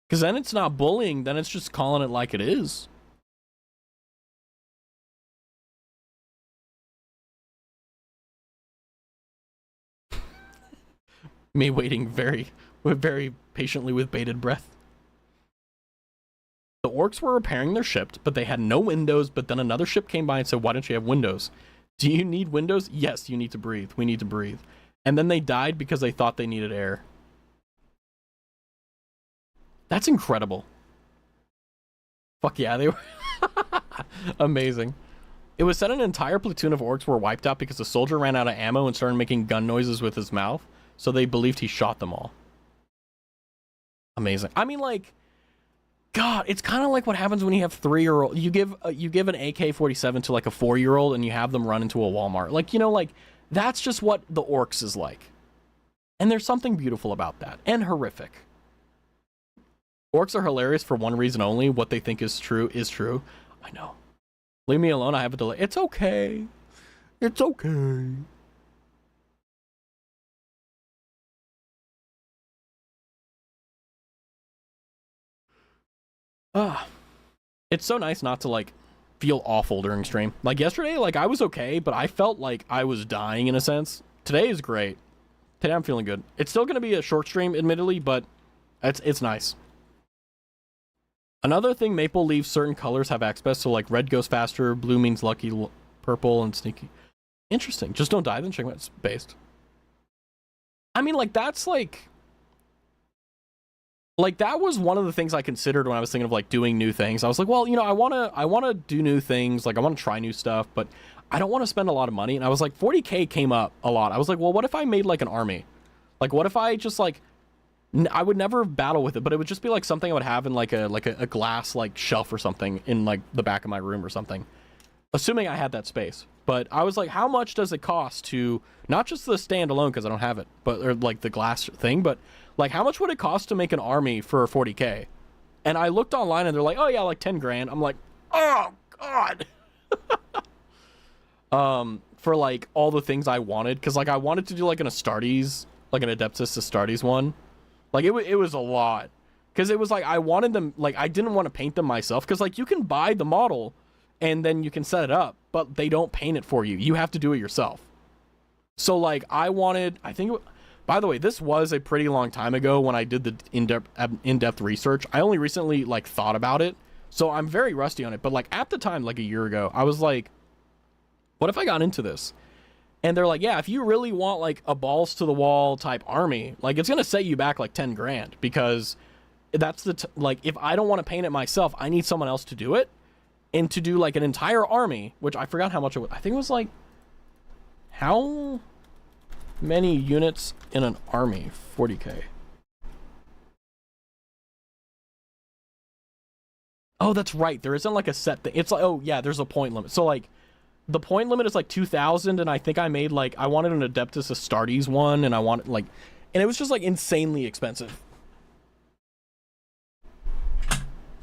Because then it's not bullying, then it's just calling it like it is. Me waiting very patiently with bated breath. The orcs were repairing their ship, but they had no windows, but then another ship came by and said, why don't you have windows? Do you need windows? Yes, you need to breathe. We need to breathe. And then they died because they thought they needed air. That's incredible. Fuck yeah, they were amazing. It was said an entire platoon of orcs were wiped out because the soldier ran out of ammo and started making gun noises with his mouth, so they believed he shot them all. Amazing. I mean, like, God, it's kind of like what happens when you have 3-year-old. You give an AK-47 to, like, a 4-year-old and you have them run into a Walmart. Like, you know, like, that's just what the orcs is like. And there's something beautiful about that. And horrific. Orcs are hilarious for one reason only. What they think is true is true. I know. Leave me alone. I have a delay. It's okay. It's okay. It's so nice not to, like, feel awful during stream. Like yesterday, like I was okay, but I felt like I was dying in a sense. Today is great. Today I'm feeling good. It's still going to be a short stream, admittedly, but it's nice. Another thing, Maple leaves certain colors have access, so like red goes faster, blue means lucky, purple and sneaky. Interesting. Just don't die, then check what it's based. I mean, like that's like that was one of the things I considered when I was thinking of like doing new things. I was like, well, you know, I want to do new things, like I want to try new stuff, but I don't want to spend a lot of money. And I was like, 40K came up a lot. I was like, well, what if I made like an army? Like what if I just like I would never battle with it, but it would just be like something I would have in like a glass like shelf or something in like the back of my room or something, assuming I had that space. But I was like, how much does it cost to not just the standalone, because I don't have it, but or like the glass thing, but like how much would it cost to make an army for 40K? And I looked online and they're like, oh yeah, like 10 grand. I'm like, oh god. For like all the things I wanted, because like I wanted to do like an Astartes, like an Adeptus Astartes one. Like it was a lot, because it was like I wanted them, like I didn't want to paint them myself, because like you can buy the model and then you can set it up, but they don't paint it for you. You have to do it yourself. So like I wanted, I think, by the way, this was a pretty long time ago when I did the in-depth research. I only recently like thought about it, so I'm very rusty on it. But like at the time, like a year ago, I was like, what if I got into this? And they're like, yeah, if you really want like a balls to the wall type army, like it's going to set you back like 10 grand, because that's like, if I don't want to paint it myself, I need someone else to do it. And to do like an entire army, which I forgot how much it was. I think it was like, how many units in an army? 40K. Oh, that's right. There isn't like a set thing. It's like, oh yeah, there's a point limit. So like, the point limit is like 2,000, and I think I made like, I wanted an Adeptus Astartes one, and I wanted like, and it was just like insanely expensive.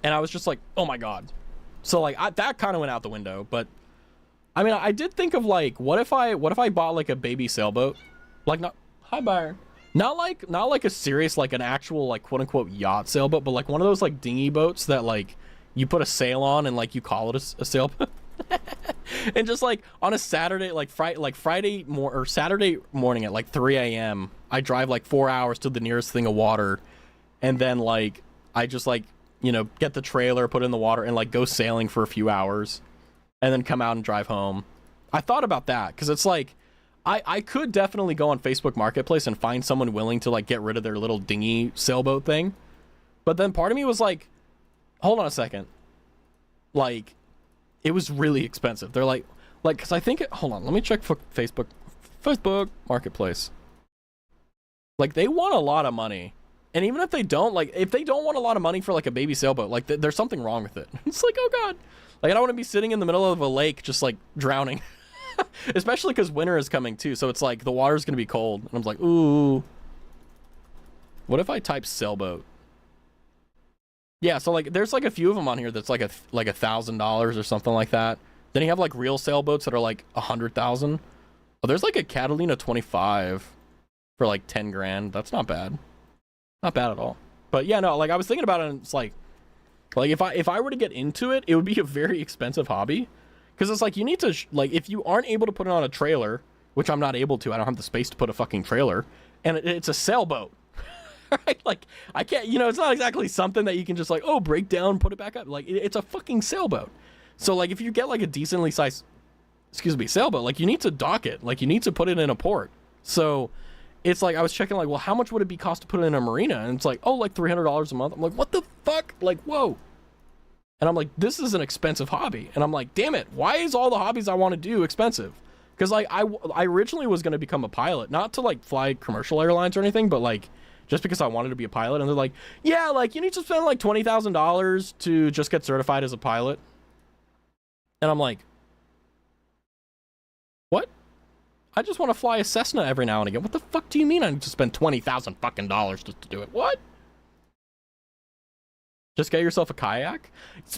And I was just like, oh my god. So like that kind of went out the window. But I mean, I did think of like, what if I bought like a baby sailboat, like not, hi Byron, not like a serious, like an actual like quote unquote yacht sailboat, but like one of those like dinghy boats that like you put a sail on and like you call it a sailboat. And just like on a Saturday, like Saturday morning at like 3 a.m. I drive like 4 hours to the nearest thing of water, and then like I just like, you know, get the trailer, put it in the water, and like go sailing for a few hours, and then come out and drive home. I thought about that, because it's like I could definitely go on Facebook Marketplace and find someone willing to like get rid of their little dinghy sailboat thing. But then part of me was like, hold on a second, like it was really expensive. They're like, because I think hold on, let me check Facebook Marketplace. Like they want a lot of money. And even if they don't, like, if they don't want a lot of money for, like, a baby sailboat, like, there's something wrong with it. It's like, oh, God. Like, I don't want to be sitting in the middle of a lake just, like, drowning. Especially because winter is coming, too. So it's like, the water's going to be cold. And I'm like, ooh. What if I type sailboat? Yeah, so, like, there's, like, a few of them on here that's, like, $1,000 or something like that. Then you have, like, real sailboats that are, like, 100,000. Oh, there's, like, a Catalina 25 for, like, 10 grand. That's not bad. Not bad at all. But yeah, no, like I was thinking about it, and it's like if I were to get into it, it would be a very expensive hobby, because it's like you need to like, if you aren't able to put it on a trailer, which I'm not able to, I don't have the space to put a fucking trailer, and it's a sailboat. Right? Like I can't, you know, it's not exactly something that you can just like, oh, break down, put it back up. Like it's a fucking sailboat. So like if you get like a decently sized sailboat, like you need to dock it, like you need to put it in a port. So it's like I was checking like, well, how much would it be cost to put it in a marina? And it's like, oh, like $300 a month. I'm like, what the fuck? Like, whoa. And I'm like, this is an expensive hobby. And I'm like, damn it, why is all the hobbies I want to do expensive? Because like I originally was going to become a pilot, not to like fly commercial airlines or anything, but like just because I wanted to be a pilot. And they're like, yeah, like you need to spend like $20,000 to just get certified as a pilot. And I'm like, what? I just want to fly a Cessna every now and again. What the fuck do you mean I need to spend 20,000 fucking dollars just to do it? What? Just get yourself a kayak?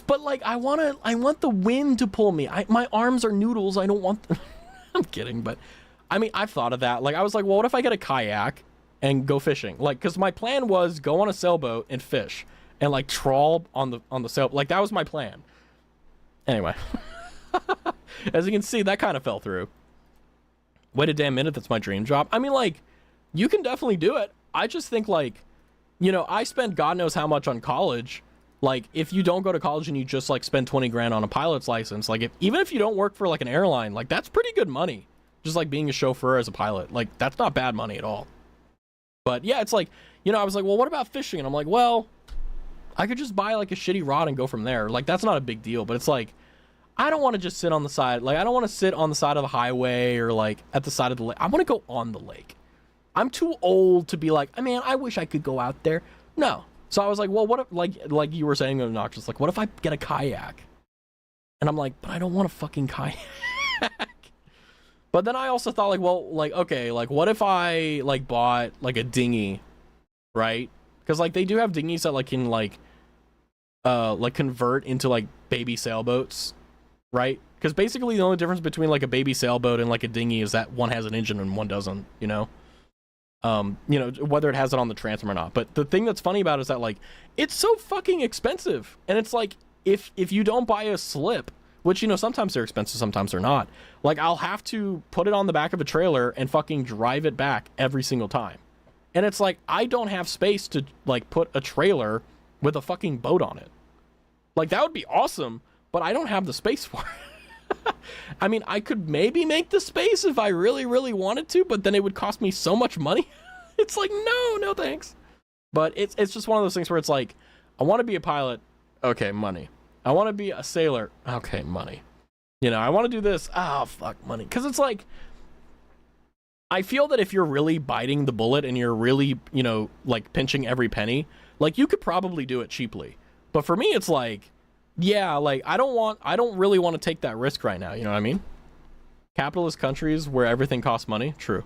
But like, I want the wind to pull me. My arms are noodles. I don't want I'm kidding, but I mean, I've thought of that. Like, I was like, well, what if I get a kayak and go fishing? Like, because my plan was go on a sailboat and fish and like trawl on the sail. Like, that was my plan. Anyway. As you can see, that kind of fell through. Wait a damn minute, that's my dream job. I mean, like, you can definitely do it. I just think, like, you know, I spent God knows how much on college. Like, if you don't go to college and you just, like, spend 20 grand on a pilot's license, like, even if you don't work for, like, an airline, like, that's pretty good money. Just, like, being a chauffeur as a pilot. Like, that's not bad money at all. But, yeah, it's like, you know, I was like, well, what about fishing? And I'm like, well, I could just buy, like, a shitty rod and go from there. Like, that's not a big deal. But it's like, I don't want to just sit on the side. Like, I don't want to sit on the side of the highway or, like, at the side of the lake. I want to go on the lake. I'm too old to be like, man, I wish I could go out there. No. So I was like, well, what if, like you were saying, obnoxious, like, what if I get a kayak? And I'm like, but I don't want a fucking kayak. But then I also thought, like, well, like, okay, like, what if I, like, bought, like, a dinghy, right? Because, like, they do have dinghies that, like, can, like, convert into, like, baby sailboats, right? Because basically the only difference between, like, a baby sailboat and, like, a dinghy is that one has an engine and one doesn't, you know? You know, whether it has it on the transom or not. But the thing that's funny about it is that, like, it's so fucking expensive. And it's like, if you don't buy a slip, which, you know, sometimes they're expensive, sometimes they're not. Like, I'll have to put it on the back of a trailer and fucking drive it back every single time. And it's like, I don't have space to, like, put a trailer with a fucking boat on it. Like, that would be awesome, but I don't have the space for it. I mean, I could maybe make the space if I really, really wanted to, but then it would cost me so much money. It's like, no thanks. But it's just one of those things where it's like, I want to be a pilot. Okay, money. I want to be a sailor. Okay, money. You know, I want to do this. Oh, fuck, money. Because it's like, I feel that if you're really biting the bullet and you're really, you know, like, pinching every penny, like, you could probably do it cheaply. But for me, it's like, yeah, like, I don't really want to take that risk right now. You know what I mean? Capitalist countries where everything costs money. True.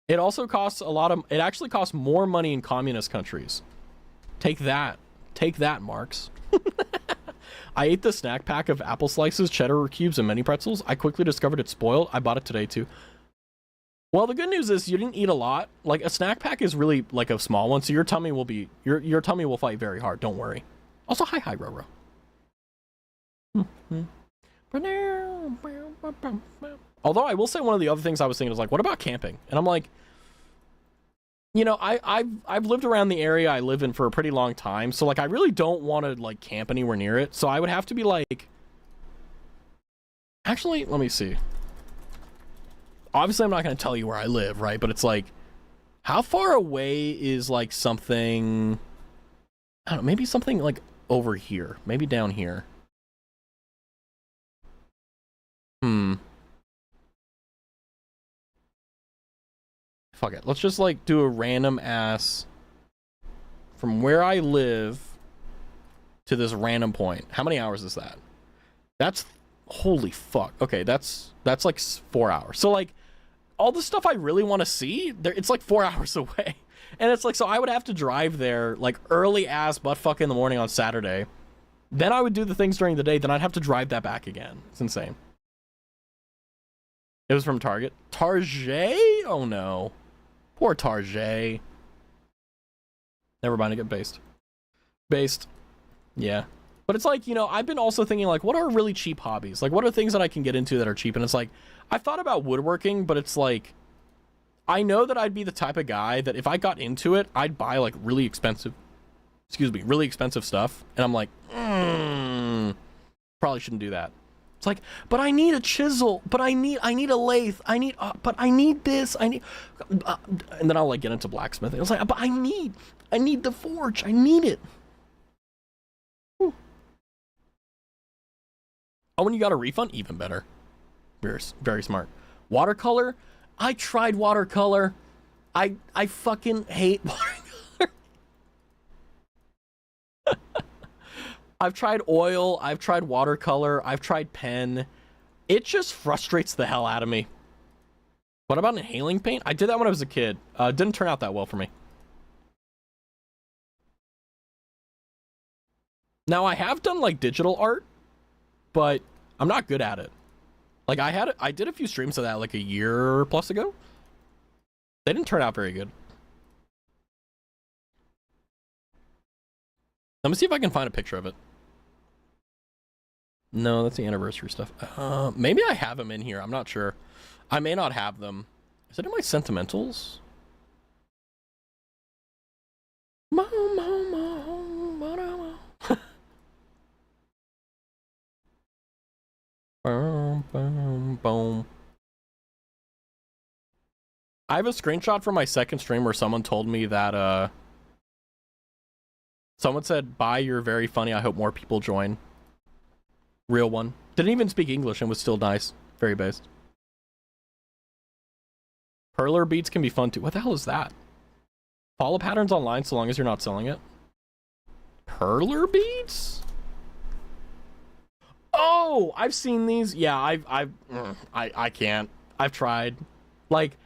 It also costs it actually costs more money in communist countries. Take that, Marx. I ate the snack pack of apple slices, cheddar cubes, and mini pretzels. I quickly discovered it's spoiled. I bought it today too. Well, the good news is you didn't eat a lot. Like, a snack pack is really like a small one, so your tummy will fight very hard. Don't worry. Also, hi, Roro. Although I will say one of the other things I was thinking was like, what about camping? And I'm like, you know, I've lived around the area I live in for a pretty long time, so like I really don't want to like camp anywhere near it. So I would have to be like, actually, let me see. Obviously, I'm not going to tell you where I live, right? But it's like, how far away is like something? I don't know, maybe something like over here, maybe down here. Fuck it. Let's just like do a random ass from where I live to this random point. How many hours is that? That's holy fuck. Okay, that's like 4 hours. So like all the stuff I really want to see, it's like 4 hours away. And it's like, so I would have to drive there like early ass buttfuck in the morning on Saturday. Then I would do the things during the day. Then I'd have to drive that back again. It's insane. It was from Target. Target? Oh no. Poor Target. Never mind, I get based. Yeah. But it's like, you know, I've been also thinking like, what are really cheap hobbies? Like, what are things that I can get into that are cheap? And it's like, I've thought about woodworking, but it's like, I know that I'd be the type of guy that if I got into it, I'd buy like really expensive stuff. And I'm like, probably shouldn't do that. It's like, but I need a chisel, but I need a lathe, but I need this, and then I'll like get into blacksmithing. It's like, but I need the forge, I need it. Whew. Oh, when you got a refund, even better. Very smart. Watercolor, I tried watercolor. I fucking hate watercolor. I've tried oil, I've tried watercolor, I've tried pen. It just frustrates the hell out of me. What about inhaling paint? I did that when I was a kid. It didn't turn out that well for me. Now, I have done like digital art, but I'm not good at it. Like I did a few streams of that like a year plus ago. They didn't turn out very good. Let me see if I can find a picture of it. No, that's the anniversary stuff. Maybe I have them in here. I'm not sure. I may not have them. Is it in my sentimentals? Boom, boom, boom. I have a screenshot from my second stream where someone told me that someone said, "Bye, you're very funny. I hope more people join." Real one. Didn't even speak English and was still nice. Very based. Perler beats can be fun too. What the hell is that? Follow patterns online so long as you're not selling it. Perler beats? Oh, I've seen these. Yeah, I can't. I've tried. Like,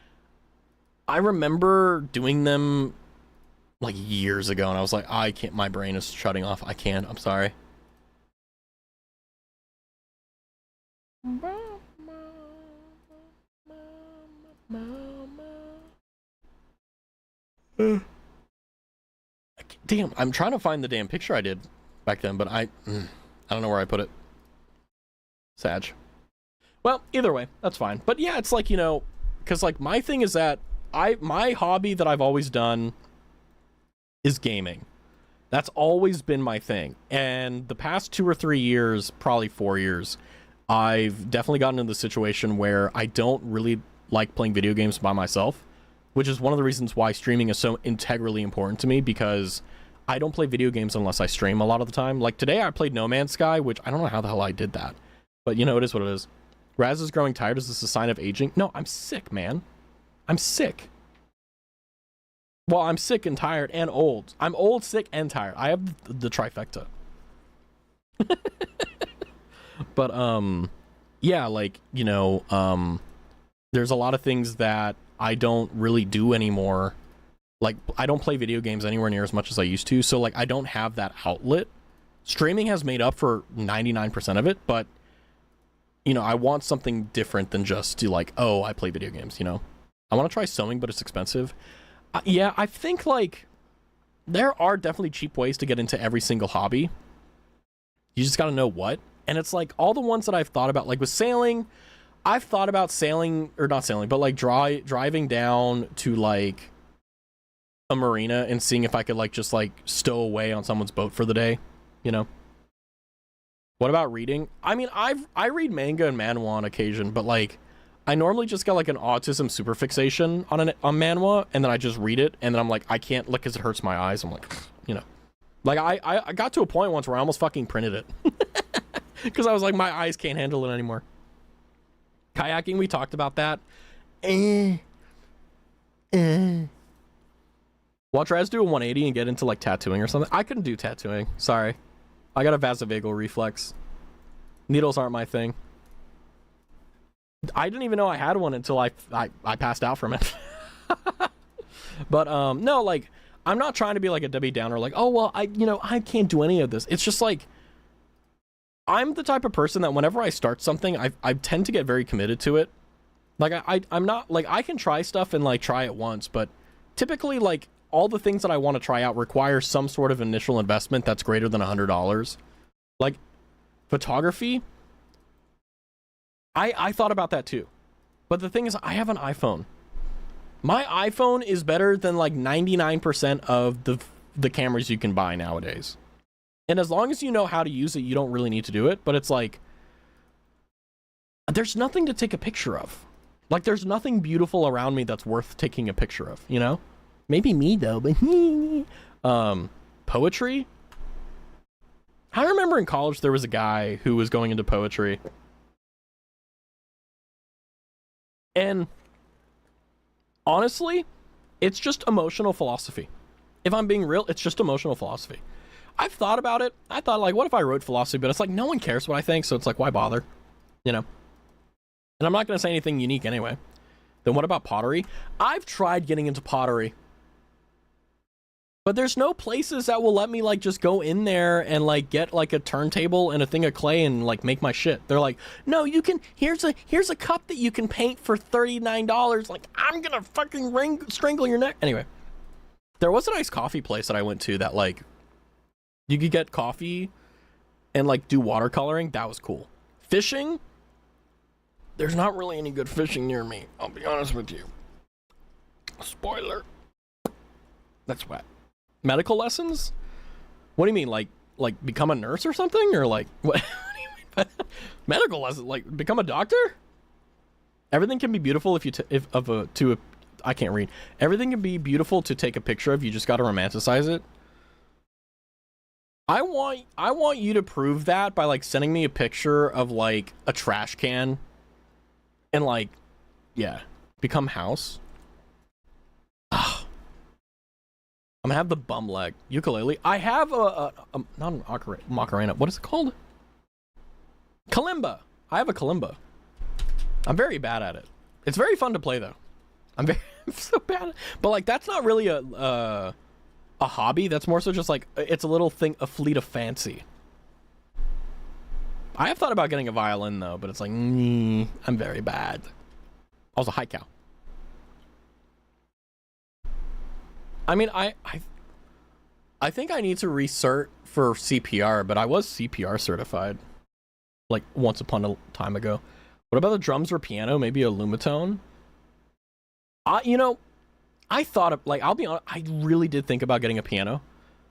I remember doing them like years ago, and I was like, I can't. My brain is shutting off. I can't. I'm sorry. Damn, I'm trying to find the damn picture I did back then, but I don't know where I put it. Sag. Well, either way, that's fine. But yeah, it's like, you know, because like my thing is that my hobby that I've always done is gaming. That's always been my thing. And the past 2 or 3 years, probably 4 years, I've definitely gotten into the situation where I don't really like playing video games by myself, which is one of the reasons why streaming is so integrally important to me, because I don't play video games unless I stream a lot of the time. Like today I played No Man's Sky, which I don't know how the hell I did that. But you know, it is what it is. Raz is growing tired. Is this a sign of aging? No, I'm sick, man. I'm sick. Well, I'm sick and tired and old. I'm old, sick, and tired. I have the trifecta. But, yeah, like, you know, there's a lot of things that I don't really do anymore. Like, I don't play video games anywhere near as much as I used to. So, like, I don't have that outlet. Streaming has made up for 99% of it, but, you know, I want something different than just to, like, oh, I play video games, you know? I want to try sewing, but it's expensive. Yeah, I think, like, there are definitely cheap ways to get into every single hobby. You just got to know what. And it's like all the ones that I've thought about, like with sailing, I've thought about sailing, or not sailing, but like driving down to like a marina and seeing if I could like just like stow away on someone's boat for the day, you know? What about reading? I mean, I read manga and manhwa on occasion, but like I normally just got like an autism super fixation on manhwa, and then I just read it, and then I'm like, I can't look because it hurts my eyes. I'm like, you know, like I got to a point once where I almost fucking printed it because I was like, my eyes can't handle it anymore. Kayaking, we talked about that. Watch Raz do a 180 and get into like tattooing or something. I couldn't do tattooing. Sorry, I got a vasovagal reflex. Needles aren't my thing. I didn't even know I had one until I passed out from it. But no, like I'm not trying to be like a Debbie Downer, like, oh well, I can't do any of this. It's just like I'm the type of person that whenever I start something, I tend to get very committed to it. Like I'm not like, I can try stuff and like try it once, but typically like all the things that I want to try out require some sort of initial investment that's greater than $100. Like photography, I thought about that too. But the thing is, I have an iPhone. My iPhone is better than like 99% of the cameras you can buy nowadays. And as long as you know how to use it, you don't really need to do it. But it's like, there's nothing to take a picture of. Like, there's nothing beautiful around me that's worth taking a picture of, you know? Maybe me, though, but... poetry? I remember in college there was a guy who was going into poetry. And honestly, it's just emotional philosophy. If I'm being real, it's just emotional philosophy. I've thought about it. I thought, like, what if I wrote philosophy? But it's like, no one cares what I think, so it's like, why bother? You know? And I'm not going to say anything unique anyway. Then what about pottery? I've tried getting into pottery. But there's no places that will let me, like, just go in there and, like, get, like, a turntable and a thing of clay and, like, make my shit. They're like, no, you can, here's a cup that you can paint for $39. Like, I'm gonna fucking strangle your neck. Anyway, there was a nice coffee place that I went to that, like, you could get coffee and like do watercoloring. That was cool. Fishing, there's not really any good fishing near me, I'll be honest with you. Spoiler. That's wet. Medical lessons? What do you mean, like become a nurse or something, or like what? What do you mean by that? Medical lessons, like become a doctor? Everything can be beautiful if you I can't read. Everything can be beautiful to take a picture of. You just got to romanticize it. I want you to prove that by like sending me a picture of like a trash can and like, yeah, become house. I'm gonna have the bum leg ukulele. I have a not an macarena. What is it called? Kalimba. I have a kalimba. I'm very bad at it. It's very fun to play though. I'm so bad at it. But like that's not really a hobby. That's more so just like it's a little thing, a fleet of fancy. I have thought about getting a violin though, but it's like I'm very bad. Also, hi cow. I mean, I think I need to recert for CPR, but I was CPR certified like once upon a time ago. What about the drums or piano? Maybe a lumitone? You know, I thought of, like, I'll be honest, I really did think about getting a piano.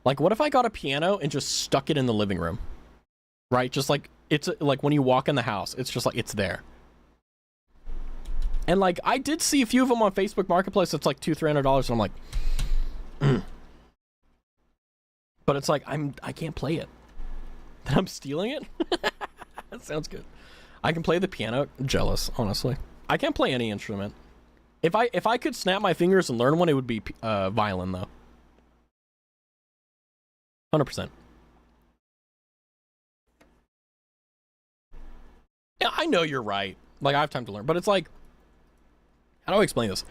Like, what if I got a piano and just stuck it in the living room? Right? Just like, it's like when you walk in the house, it's just like, it's there. And like, I did see a few of them on Facebook Marketplace. That's like $200-$300, and I'm like, but it's like, I can't play it. Then I'm stealing it? That sounds good. I can play the piano. Jealous, honestly. I can't play any instrument. If I could snap my fingers and learn one, it would be violin though. 100%. Yeah, I know you're right. Like I have time to learn, but it's like, how do I explain this?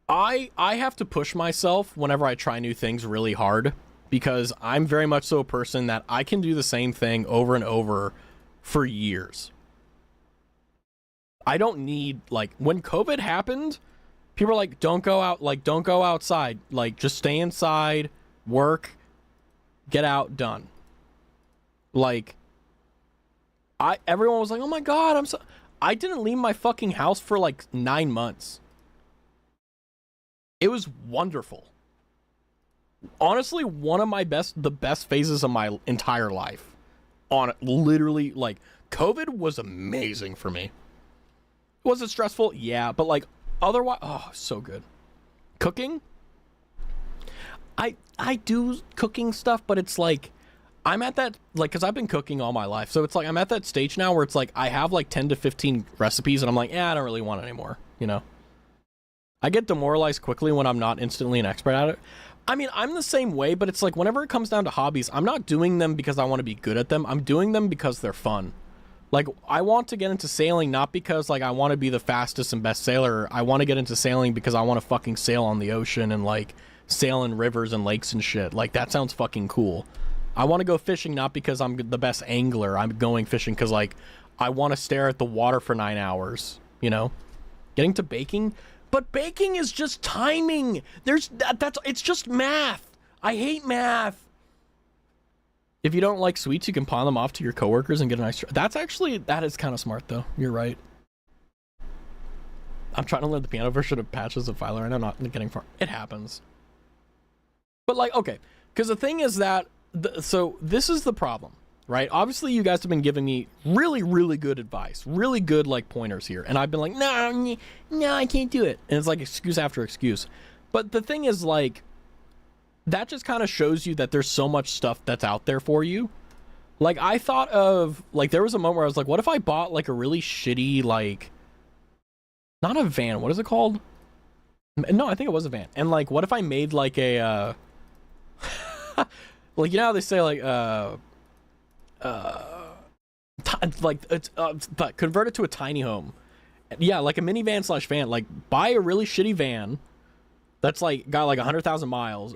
I have to push myself whenever I try new things really hard, because I'm very much so a person that I can do the same thing over and over for years. I don't need, like, when COVID happened, people were like, don't go out, like, don't go outside, like, just stay inside, work, get out, done. Like, everyone was like, oh my God, I didn't leave my fucking house for like 9 months. It was wonderful. Honestly, one of the best phases of my entire life. Literally, like, COVID was amazing for me. Was it stressful? Yeah, but like, otherwise, oh, so good. Cooking? I do cooking stuff, but it's like, I'm at that, like, because I've been cooking all my life, so it's like, I'm at that stage now where it's like, I have like 10 to 15 recipes, and I'm like, I don't really want it anymore, you know? I get demoralized quickly when I'm not instantly an expert at it. I mean, I'm the same way, but it's like, whenever it comes down to hobbies, I'm not doing them because I want to be good at them. I'm doing them because they're fun. Like, I want to get into sailing, not because, like, I want to be the fastest and best sailor. I want to get into sailing because I want to fucking sail on the ocean and, like, sail in rivers and lakes and shit. Like, that sounds fucking cool. I want to go fishing not because I'm the best angler. I'm going fishing because, like, I want to stare at the water for 9 hours, you know? Getting to baking? But baking is just timing. It's just math. I hate math. If you don't like sweets, you can pawn them off to your coworkers and get a nice... That is kind of smart, though. You're right. I'm trying to learn the piano version of Patches of Filer, and I'm not getting far. It happens. But, like, okay. Because the thing is that... So, this is the problem, right? Obviously, you guys have been giving me really, really good advice. Really good, like, pointers here. And I've been like, no, I can't do it. And it's like excuse after excuse. But the thing is, like... That just kind of shows you that there's so much stuff that's out there for you. Like, I thought of, like, there was a moment where I was like, what if I bought, like, a really shitty, like, not a van, what is it called? No, I think it was a van. And, like, what if I made, like, a, like, you know how they say, like, convert it to a tiny home. Yeah, like a minivan slash van. Like, buy a really shitty van that's, like, got, like, 100,000 miles.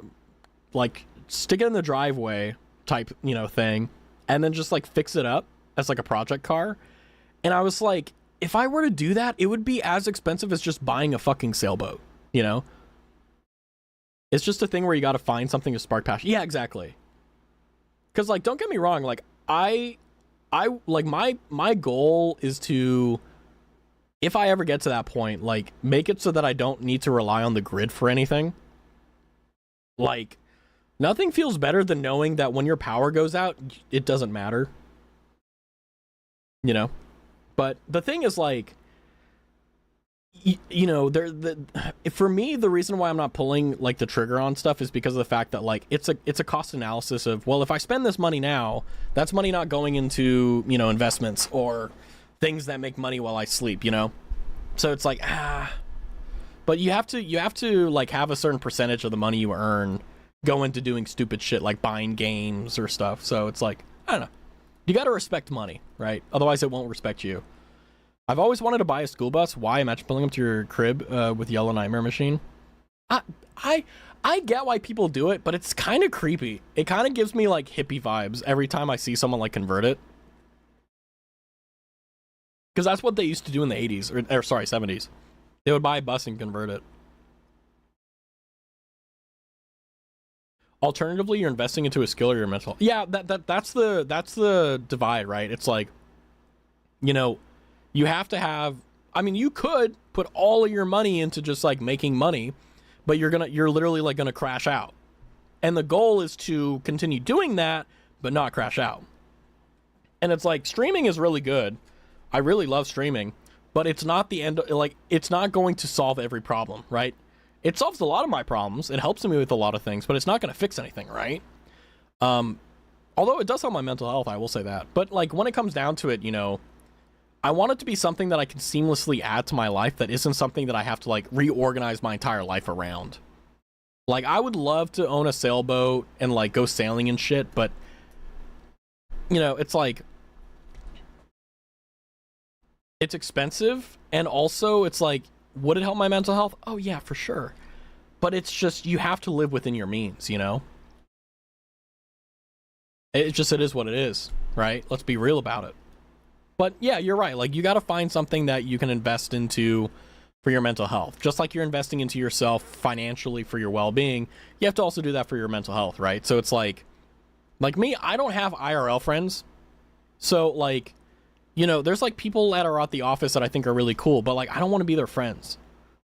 Like, stick it in the driveway type, you know, thing, and then just, like, fix it up as, like, a project car. And I was like, if I were to do that, it would be as expensive as just buying a fucking sailboat, you know? It's just a thing where you gotta find something to spark passion. Yeah, exactly. Because, like, don't get me wrong, like, I like, my goal is to, if I ever get to that point, like, make it so that I don't need to rely on the grid for anything. Like, nothing feels better than knowing that when your power goes out, it doesn't matter. You know? But the thing is, like, you know, for me, the reason why I'm not pulling, like, the trigger on stuff is because of the fact that, like, it's a cost analysis of, well, if I spend this money now, that's money not going into, you know, investments or things that make money while I sleep, you know? So it's like, but you have to like have a certain percentage of the money you earn go into doing stupid shit like buying games or stuff. So it's like, I don't know. You got to respect money, right? Otherwise it won't respect you. I've always wanted to buy a school bus. Why? Imagine pulling up to your crib with Yellow Nightmare Machine. I get why people do it, but it's kind of creepy. It kind of gives me like hippie vibes every time I see someone like convert it. Because that's what they used to do in the 80s, or sorry, 70s. They would buy a bus and convert it. Alternatively, you're investing into a skill or your mental. Yeah, that's the divide, right? It's like, you know, you have to have, I mean, you could put all of your money into just like making money, but you're literally like gonna crash out. And the goal is to continue doing that, but not crash out. And it's like, streaming is really good. I really love streaming, but it's not the end. Like, it's not going to solve every problem, right? It solves a lot of my problems. It helps me with a lot of things, but it's not going to fix anything, right? Although it does help my mental health, I will say that. But like, when it comes down to it, you know, I want it to be something that I can seamlessly add to my life that isn't something that I have to like reorganize my entire life around. Like, I would love to own a sailboat and like go sailing and shit, but you know, it's like, it's expensive, and also it's like, would it help my mental health? Oh yeah, for sure. But it's just, you have to live within your means, you know? It is what it is, right? Let's be real about it. But yeah, you're right. Like, you got to find something that you can invest into for your mental health. Just like you're investing into yourself financially for your well-being, you have to also do that for your mental health, right? So it's like me, I don't have IRL friends. So like, you know, there's like people that are at the office that I think are really cool, but like, I don't want to be their friends.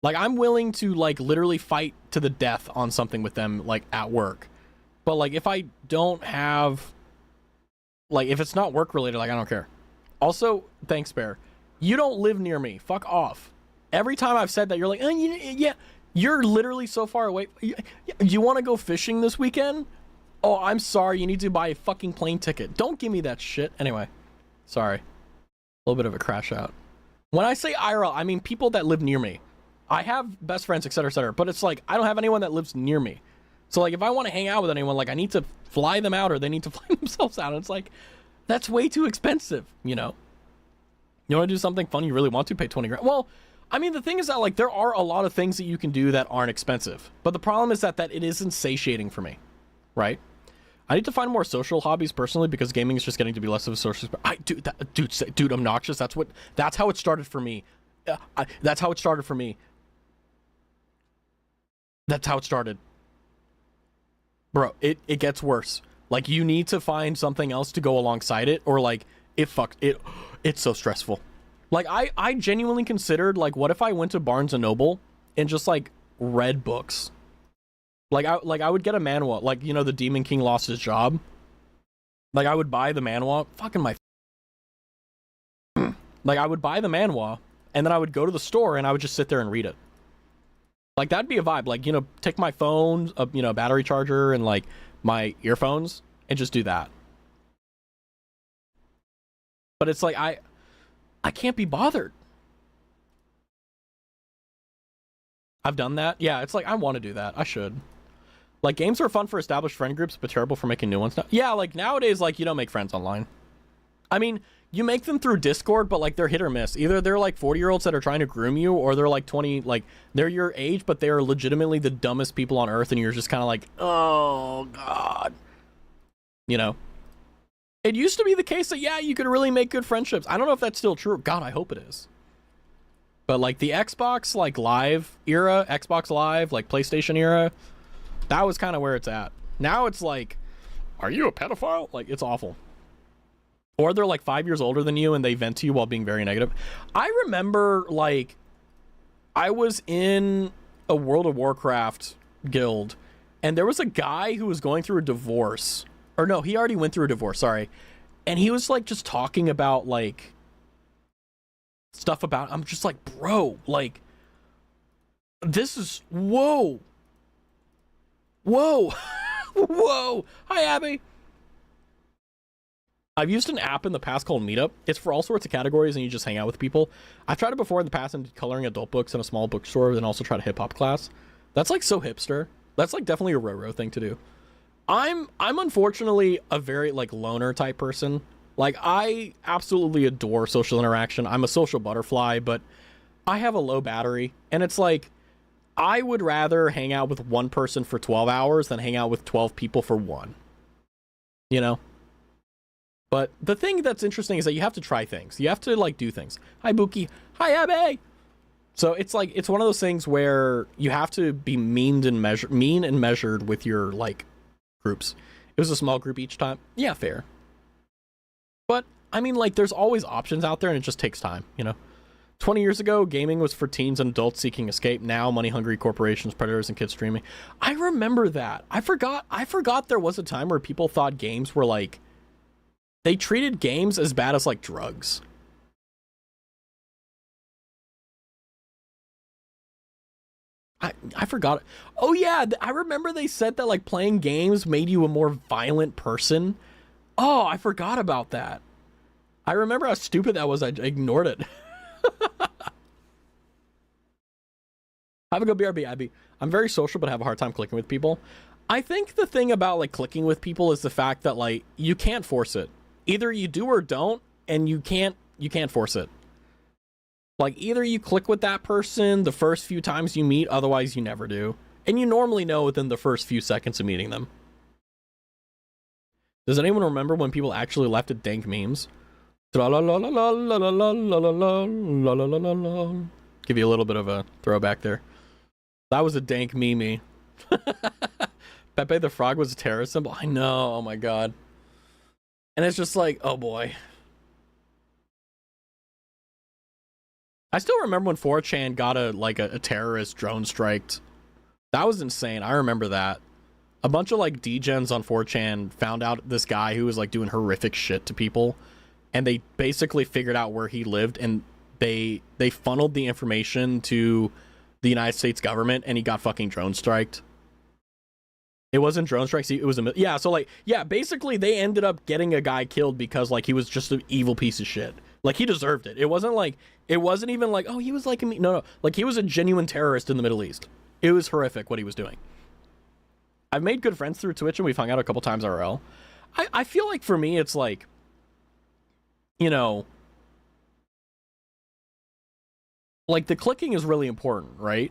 Like, I'm willing to like literally fight to the death on something with them, like at work. But like, if I don't have, like, if it's not work related, like, I don't care. Also, thanks, Bear. You don't live near me. Fuck off. Every time I've said that, you're like, yeah, you're literally so far away. You want to go fishing this weekend? Oh, I'm sorry. You need to buy a fucking plane ticket. Don't give me that shit. Anyway, sorry. A little bit of a crash out. When I say IRL, I mean people that live near me. I have best friends, etc., but it's like, I don't have anyone that lives near me. So like, if I want to hang out with anyone, like, I need to fly them out, or they need to fly themselves out. And it's like, that's way too expensive, you know? You want to do something fun, you really want to pay 20 grand. Well, I mean, the thing is that like, there are a lot of things that you can do that aren't expensive, but the problem is that it isn't satiating for me, right? I need to find more social hobbies personally, because gaming is just getting to be less of a social. Dude, obnoxious. That's how it started for me. That's how it started for me. That's how it started. Bro, it gets worse. Like, you need to find something else to go alongside it, or like, it's so stressful. Like, I genuinely considered, like, what if I went to Barnes & Noble and just like read books? Like, I would get a manhwa, like, you know, the Demon King lost his job. Like, I would buy the manhwa. Fucking my. Like, I would buy the manhwa, and then I would go to the store and I would just sit there and read it. Like, that'd be a vibe. Like, you know, take my phone, you know, battery charger, and like my earphones, and just do that. But it's like, I can't be bothered. I've done that. Yeah, it's like, I want to do that. I should. Like, games are fun for established friend groups, but terrible for making new ones now. Yeah, like, nowadays, like, you don't make friends online. I mean, you make them through Discord, but like, they're hit or miss. Either they're like 40-year-olds that are trying to groom you, or they're like 20, like, they're your age, but they are legitimately the dumbest people on earth, and you're just kind of like, oh god. You know? It used to be the case that, yeah, you could really make good friendships. I don't know if that's still true. God, I hope it is. But like, the Xbox like Live era, Xbox Live, like PlayStation era, that was kind of where it's at. Now it's like, are you a pedophile? Like, it's awful. Or they're like 5 years older than you and they vent to you while being very negative. I remember, like, I was in a World of Warcraft guild and there was a guy who was going through a divorce. Or no, he already went through a divorce, sorry. And he was like just talking about like stuff about, I'm just like, bro, like, this is, whoa. Whoa. Whoa. Hi, Abby. I've used an app in the past called Meetup. It's for all sorts of categories and you just hang out with people. I've tried it before in the past and coloring adult books in a small bookstore and also tried a hip hop class. That's like so hipster. That's like definitely a Roro thing to do. I'm unfortunately a very like loner type person. Like I absolutely adore social interaction. I'm a social butterfly, but I have a low battery and it's like, I would rather hang out with one person for 12 hours than hang out with 12 people for one, you know? But the thing that's interesting is that you have to try things. You have to like do things. Hi, Buki. Hi, Abby. So it's like, it's one of those things where you have to be mean and measured with your like groups. It was a small group each time. Yeah, fair. But I mean, like there's always options out there and it just takes time, you know? 20 years ago, gaming was for teens and adults seeking escape. Now, money-hungry corporations, predators, and kids streaming. I remember that. I forgot there was a time where people thought games were like, they treated games as bad as like drugs. I forgot. Oh yeah, I remember they said that like playing games made you a more violent person. Oh, I forgot about that. I remember how stupid that was. I ignored it. Have a good BRB, Abby. I'm very social, but have a hard time clicking with people. I think the thing about like clicking with people is the fact that like you can't force it. Either you do or don't, and you can't force it. Like either you click with that person the first few times you meet, otherwise you never do. And you normally know within the first few seconds of meeting them. Does anyone remember when people actually left at dank memes? Give you a little bit of a throwback there. That was a dank meme. Pepe the Frog was a terrorist symbol. I know. Oh my god. And it's just like, oh boy. I still remember when 4chan got a terrorist drone striked. That was insane. I remember that. A bunch of like degens on 4chan found out this guy who was like doing horrific shit to people, and they basically figured out where he lived, and they funneled the information to the United States government, and he got fucking drone striked. It wasn't drone strikes. It was yeah. So like, yeah, basically they ended up getting a guy killed because like he was just an evil piece of shit. Like he deserved it. It wasn't even like, oh, he was like, no. Like he was a genuine terrorist in the Middle East. It was horrific what he was doing. I've made good friends through Twitch and we've hung out a couple times IRL. I feel like for me, it's like, you know, like the clicking is really important, right?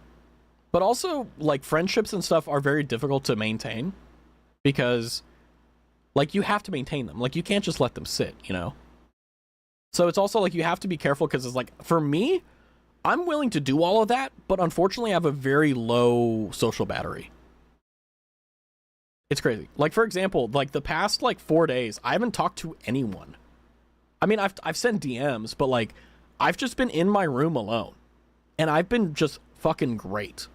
But also like friendships and stuff are very difficult to maintain because like you have to maintain them. Like you can't just let them sit, you know? So it's also like you have to be careful because it's like, for me, I'm willing to do all of that, but unfortunately I have a very low social battery. It's crazy. Like for example, like the past like 4 days, I haven't talked to anyone. I mean, I've sent DMs, but like I've just been in my room alone and I've been just fucking great.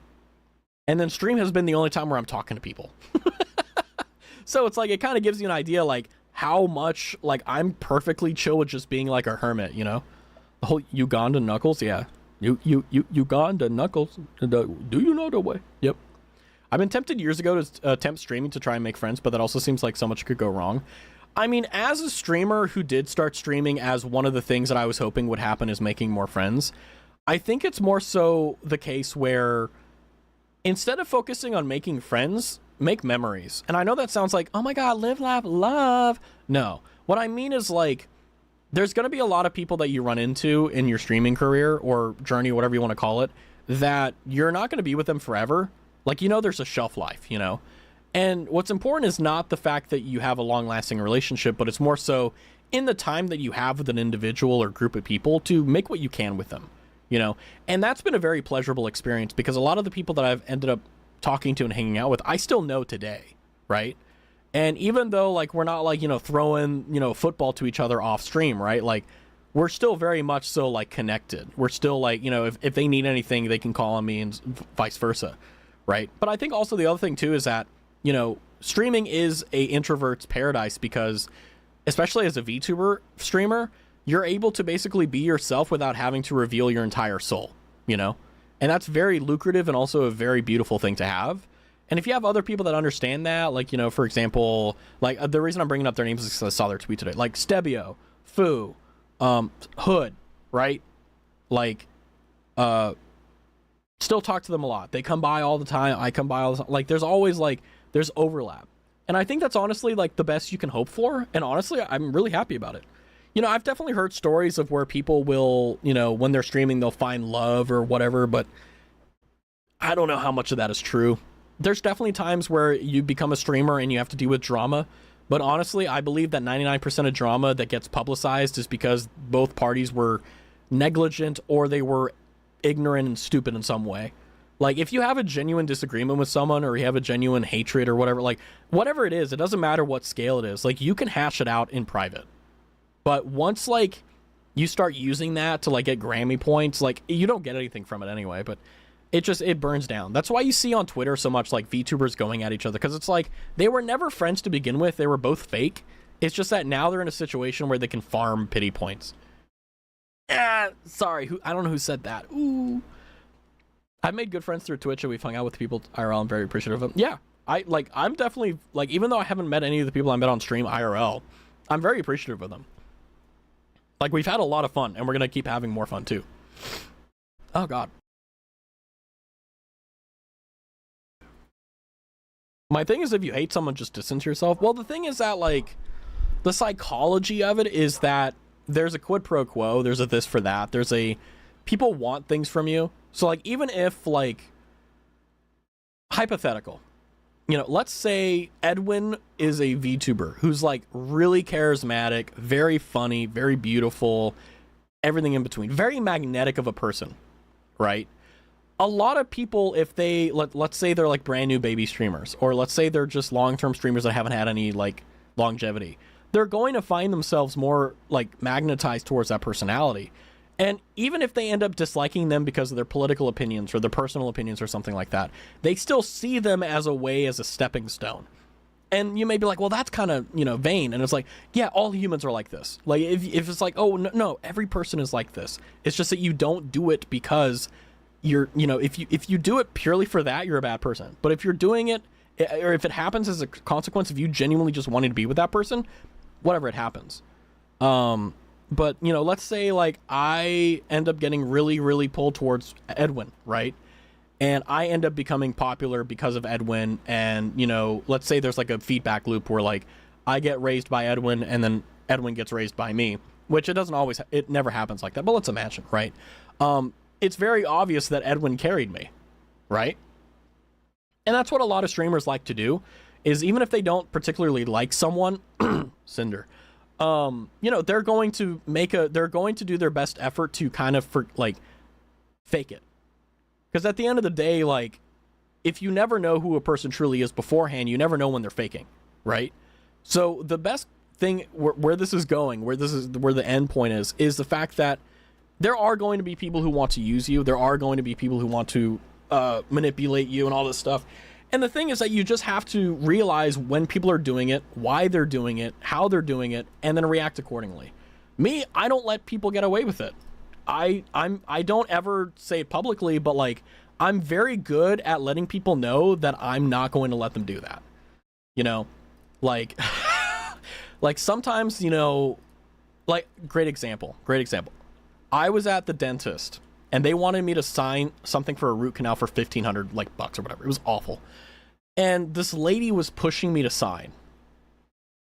And then stream has been the only time where I'm talking to people. So it's like, it kind of gives you an idea like how much like I'm perfectly chill with just being like a hermit, you know? The whole Uganda knuckles, yeah. Uganda knuckles. Do you know the way? Yep. I've been tempted years ago to attempt streaming to try and make friends, but that also seems like so much could go wrong. I mean, as a streamer who did start streaming, as one of the things that I was hoping would happen is making more friends, I think it's more so the case where instead of focusing on making friends, make memories. And I know that sounds like, oh my god, live, laugh, love. No. What I mean is like, there's going to be a lot of people that you run into in your streaming career or journey, whatever you want to call it, that you're not going to be with them forever. Like, you know, there's a shelf life, you know? And what's important is not the fact that you have a long-lasting relationship, but it's more so in the time that you have with an individual or group of people to make what you can with them, you know? And that's been a very pleasurable experience because a lot of the people that I've ended up talking to and hanging out with, I still know today, right? And even though like we're not like, throwing, football to each other off stream, right? Like we're still very much so like connected. We're still like, if they need anything, they can call on me and vice versa, right? But I think also the other thing too is that, streaming is a introvert's paradise because especially as a VTuber streamer, you're able to basically be yourself without having to reveal your entire soul, And that's very lucrative and also a very beautiful thing to have. And if you have other people that understand that, like, for example, like the reason I'm bringing up their names is because I saw their tweet today, like Stebio, Fu, Hood, right? Like, still talk to them a lot. They come by all the time. I come by all the time. Like, there's always like, there's overlap. And I think that's honestly like the best you can hope for. And honestly, I'm really happy about it. I've definitely heard stories of where people will, when they're streaming, they'll find love or whatever, but I don't know how much of that is true. There's definitely times where you become a streamer and you have to deal with drama. But honestly, I believe that 99% of drama that gets publicized is because both parties were negligent or they were ignorant and stupid in some way. Like, if you have a genuine disagreement with someone or you have a genuine hatred or whatever, like, whatever it is, it doesn't matter what scale it is. Like, you can hash it out in private. But once, like, you start using that to, like, get Grammy points, like, you don't get anything from it anyway, but it burns down. That's why you see on Twitter so much like VTubers going at each other, because it's like they were never friends to begin with. They were both fake. It's just that now they're in a situation where they can farm pity points. Sorry, I don't know who said that. Ooh. I've made good friends through Twitch and we've hung out with people IRL. I'm very appreciative of them. Yeah, I'm definitely like, even though I haven't met any of the people I met on stream IRL, I'm very appreciative of them. Like, we've had a lot of fun and we're gonna keep having more fun too. Oh god. My thing is, if you hate someone, just distance yourself. Well, the thing is that, like, the psychology of it is that there's a quid pro quo, there's a this for that, there's a people want things from you. So, like, even if, like, hypothetical, let's say Edwin is a VTuber who's, like, really charismatic, very funny, very beautiful, everything in between, very magnetic of a person, right? A lot of people, if they, let's say they're like brand new baby streamers, or let's say they're just long-term streamers that haven't had any like longevity, they're going to find themselves more like magnetized towards that personality. And even if they end up disliking them because of their political opinions or their personal opinions or something like that, they still see them as a way, as a stepping stone. And you may be like, well, that's kind of, vain. And it's like, yeah, all humans are like this. Like, if it's like, oh, no, every person is like this. It's just that you don't do it because you're, if you do it purely for that, you're a bad person. But if you're doing it, or if it happens as a consequence of you genuinely just wanting to be with that person, whatever, it happens. But let's say like I end up getting really, really pulled towards Edwin, right? And I end up becoming popular because of Edwin. And let's say there's like a feedback loop where like I get raised by Edwin and then Edwin gets raised by me, which it never happens like that. But let's imagine, right? It's very obvious that Edwin carried me, right? And that's what a lot of streamers like to do, is even if they don't particularly like someone, Cinder, they're going to do their best effort to kind of fake it. Because at the end of the day, like, if you never know who a person truly is beforehand, you never know when they're faking, right? So the best thing where this is going, where the end point is the fact that there are going to be people who want to use you. There are going to be people who want to manipulate you and all this stuff. And the thing is that you just have to realize when people are doing it, why they're doing it, how they're doing it, and then react accordingly. Me, I don't let people get away with it. I don't ever say it publicly, but like, I'm very good at letting people know that I'm not going to let them do that. Like, like sometimes, like, great example. I was at the dentist and they wanted me to sign something for a root canal for $1,500 bucks or whatever. It was awful. And this lady was pushing me to sign.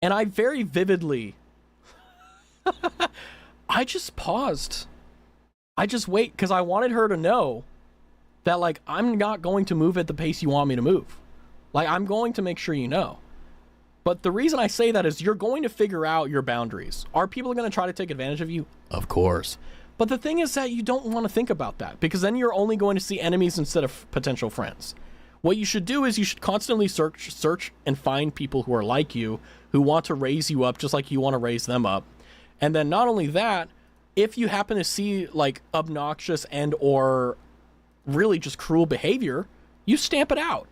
And I very vividly, I just paused. I just wait because I wanted her to know that like, I'm not going to move at the pace you want me to move. Like, I'm going to make sure you know. But the reason I say that is you're going to figure out your boundaries. Are people going to try to take advantage of you? Of course. But the thing is that you don't want to think about that, because then you're only going to see enemies instead of potential friends. What you should do is you should constantly search and find people who are like you, who want to raise you up just like you want to raise them up. And then not only that, if you happen to see like obnoxious and or really just cruel behavior, you stamp it out.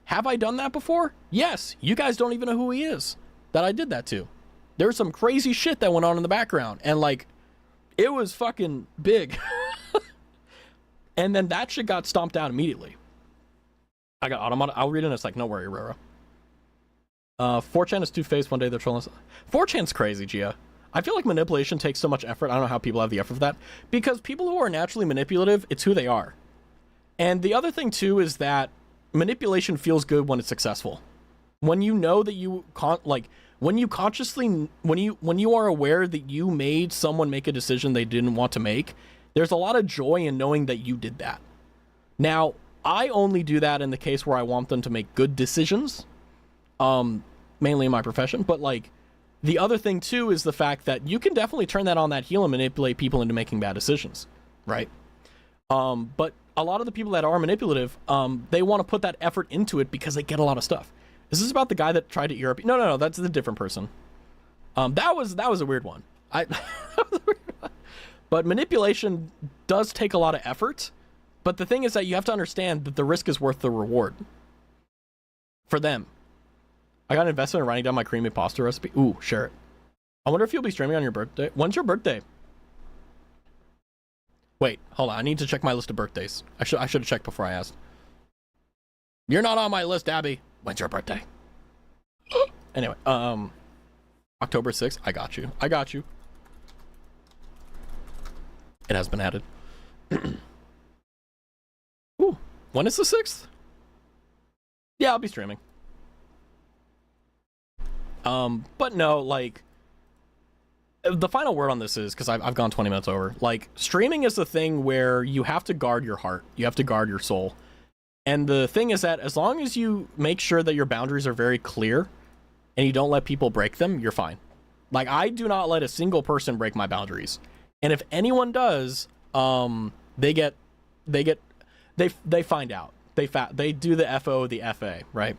Have I done that before? Yes. You guys don't even know who he is that I did that to. There's some crazy shit that went on in the background, and like it was fucking big. And then that shit got stomped out immediately. I got automatic. I'll read it in a sec. No worry, Roro. 4chan is two-faced. One day they're trolling. 4chan's crazy, Gia. I feel like manipulation takes so much effort. I don't know how people have the effort for that. Because people who are naturally manipulative, it's who they are. And the other thing, too, is that manipulation feels good when it's successful. When you know that you when you are aware that you made someone make a decision they didn't want to make, there's a lot of joy in knowing that you did that. Now, I only do that in the case where I want them to make good decisions, mainly in my profession. But like, the other thing too is the fact that you can definitely turn that on that heel and manipulate people into making bad decisions, right? But a lot of the people that are manipulative, they want to put that effort into it because they get a lot of stuff. Is this about the guy that tried to ear up? No, that's a different person. That was a weird one. But manipulation does take a lot of effort. But the thing is that you have to understand that the risk is worth the reward. For them. I got an investment in writing down my creamy pasta recipe. Ooh, share it. I wonder if you'll be streaming on your birthday. When's your birthday? Wait, hold on. I need to check my list of birthdays. I should have checked before I asked. You're not on my list, Abby. When's your birthday? Anyway, October 6th. I got you. It has been added. Ooh, when is the 6th? Yeah, I'll be streaming. But no, like, the final word on this is, because I've gone 20 minutes over, like, streaming is the thing where you have to guard your heart. You have to guard your soul. And the thing is that as long as you make sure that your boundaries are very clear and you don't let people break them, you're fine. Like, I do not let a single person break my boundaries. And if anyone does, they find out. They do the FO, the FA, right?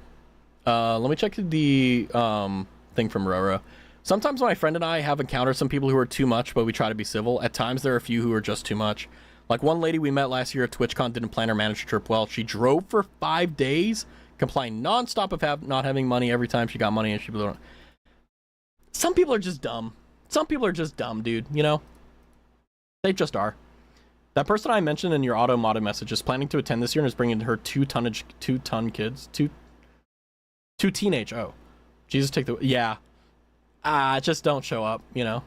Let me check the thing from Roro. Sometimes my friend and I have encountered some people who are too much, but we try to be civil. At times there are a few who are just too much. Like one lady we met last year at TwitchCon didn't plan or manage her trip well. She drove for 5 days, complained nonstop of not having money every time she got money, and she blew it. Some people are just dumb. Some people are just dumb, dude, you know? They just are. That person I mentioned in your auto-modded message is planning to attend this year and is bringing her two teenage, oh. Jesus, take the, yeah. Just don't show up, you know?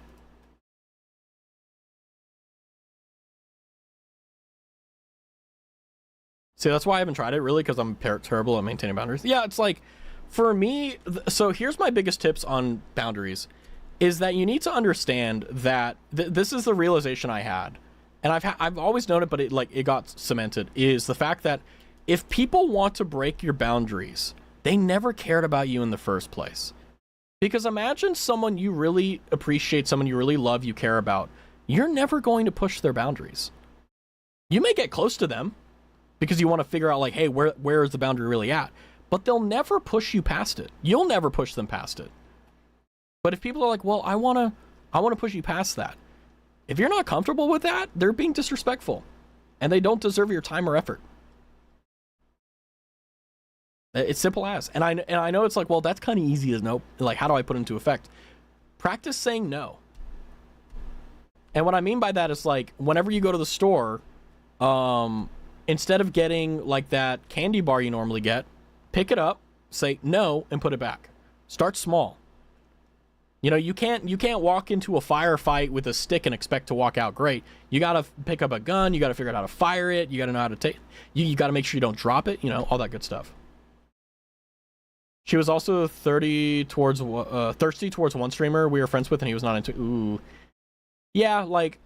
See, that's why I haven't tried it, really, because I'm terrible at maintaining boundaries. Yeah, it's like, for me, so here's my biggest tips on boundaries, is that you need to understand that this is the realization I had, and I've always known it, but it got cemented, is the fact that if people want to break your boundaries, they never cared about you in the first place. Because imagine someone you really appreciate, someone you really love, you care about, you're never going to push their boundaries. You may get close to them, because you want to figure out, like, hey, where is the boundary really at? But they'll never push you past it. You'll never push them past it. But if people are like, well, I want to push you past that. If you're not comfortable with that, they're being disrespectful. And they don't deserve your time or effort. It's simple as. And I know it's like, well, that's kind of easy to know. Like, how do I put it into effect? Practice saying no. And what I mean by that is, like, whenever you go to the store, instead of getting like that candy bar you normally get, pick it up, say no, and put it back. Start small. You know, you can't walk into a firefight with a stick and expect to walk out great. You gotta pick up a gun, you gotta figure out how to fire it, you gotta know how to take, you gotta make sure you don't drop it, you know, all that good stuff. She was also thirsty towards one streamer we were friends with, and he was not into, ooh. Yeah, like,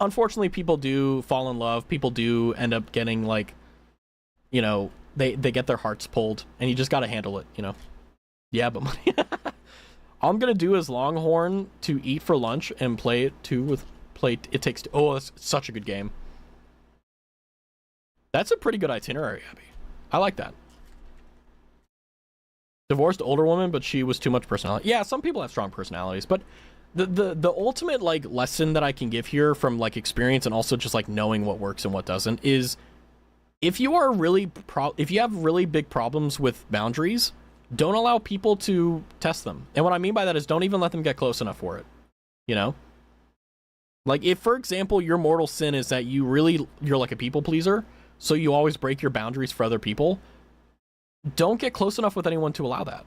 unfortunately, people do fall in love. People do end up getting, like, you know, they get their hearts pulled, and you just got to handle it, you know. Yeah, but money. All I'm going to do is Longhorn to eat for lunch and play it, too, with It Takes Two. Oh, that's such a good game. That's a pretty good itinerary, Abby. I like that. Divorced older woman, but she was too much personality. Yeah, some people have strong personalities, but the ultimate like lesson that I can give here from like experience and also just like knowing what works and what doesn't is if you are really if you have really big problems with boundaries, don't allow people to test them. And what I mean by that is don't even let them get close enough for it. You know? Like if for example your mortal sin is that you're like a people pleaser, so you always break your boundaries for other people, don't get close enough with anyone to allow that.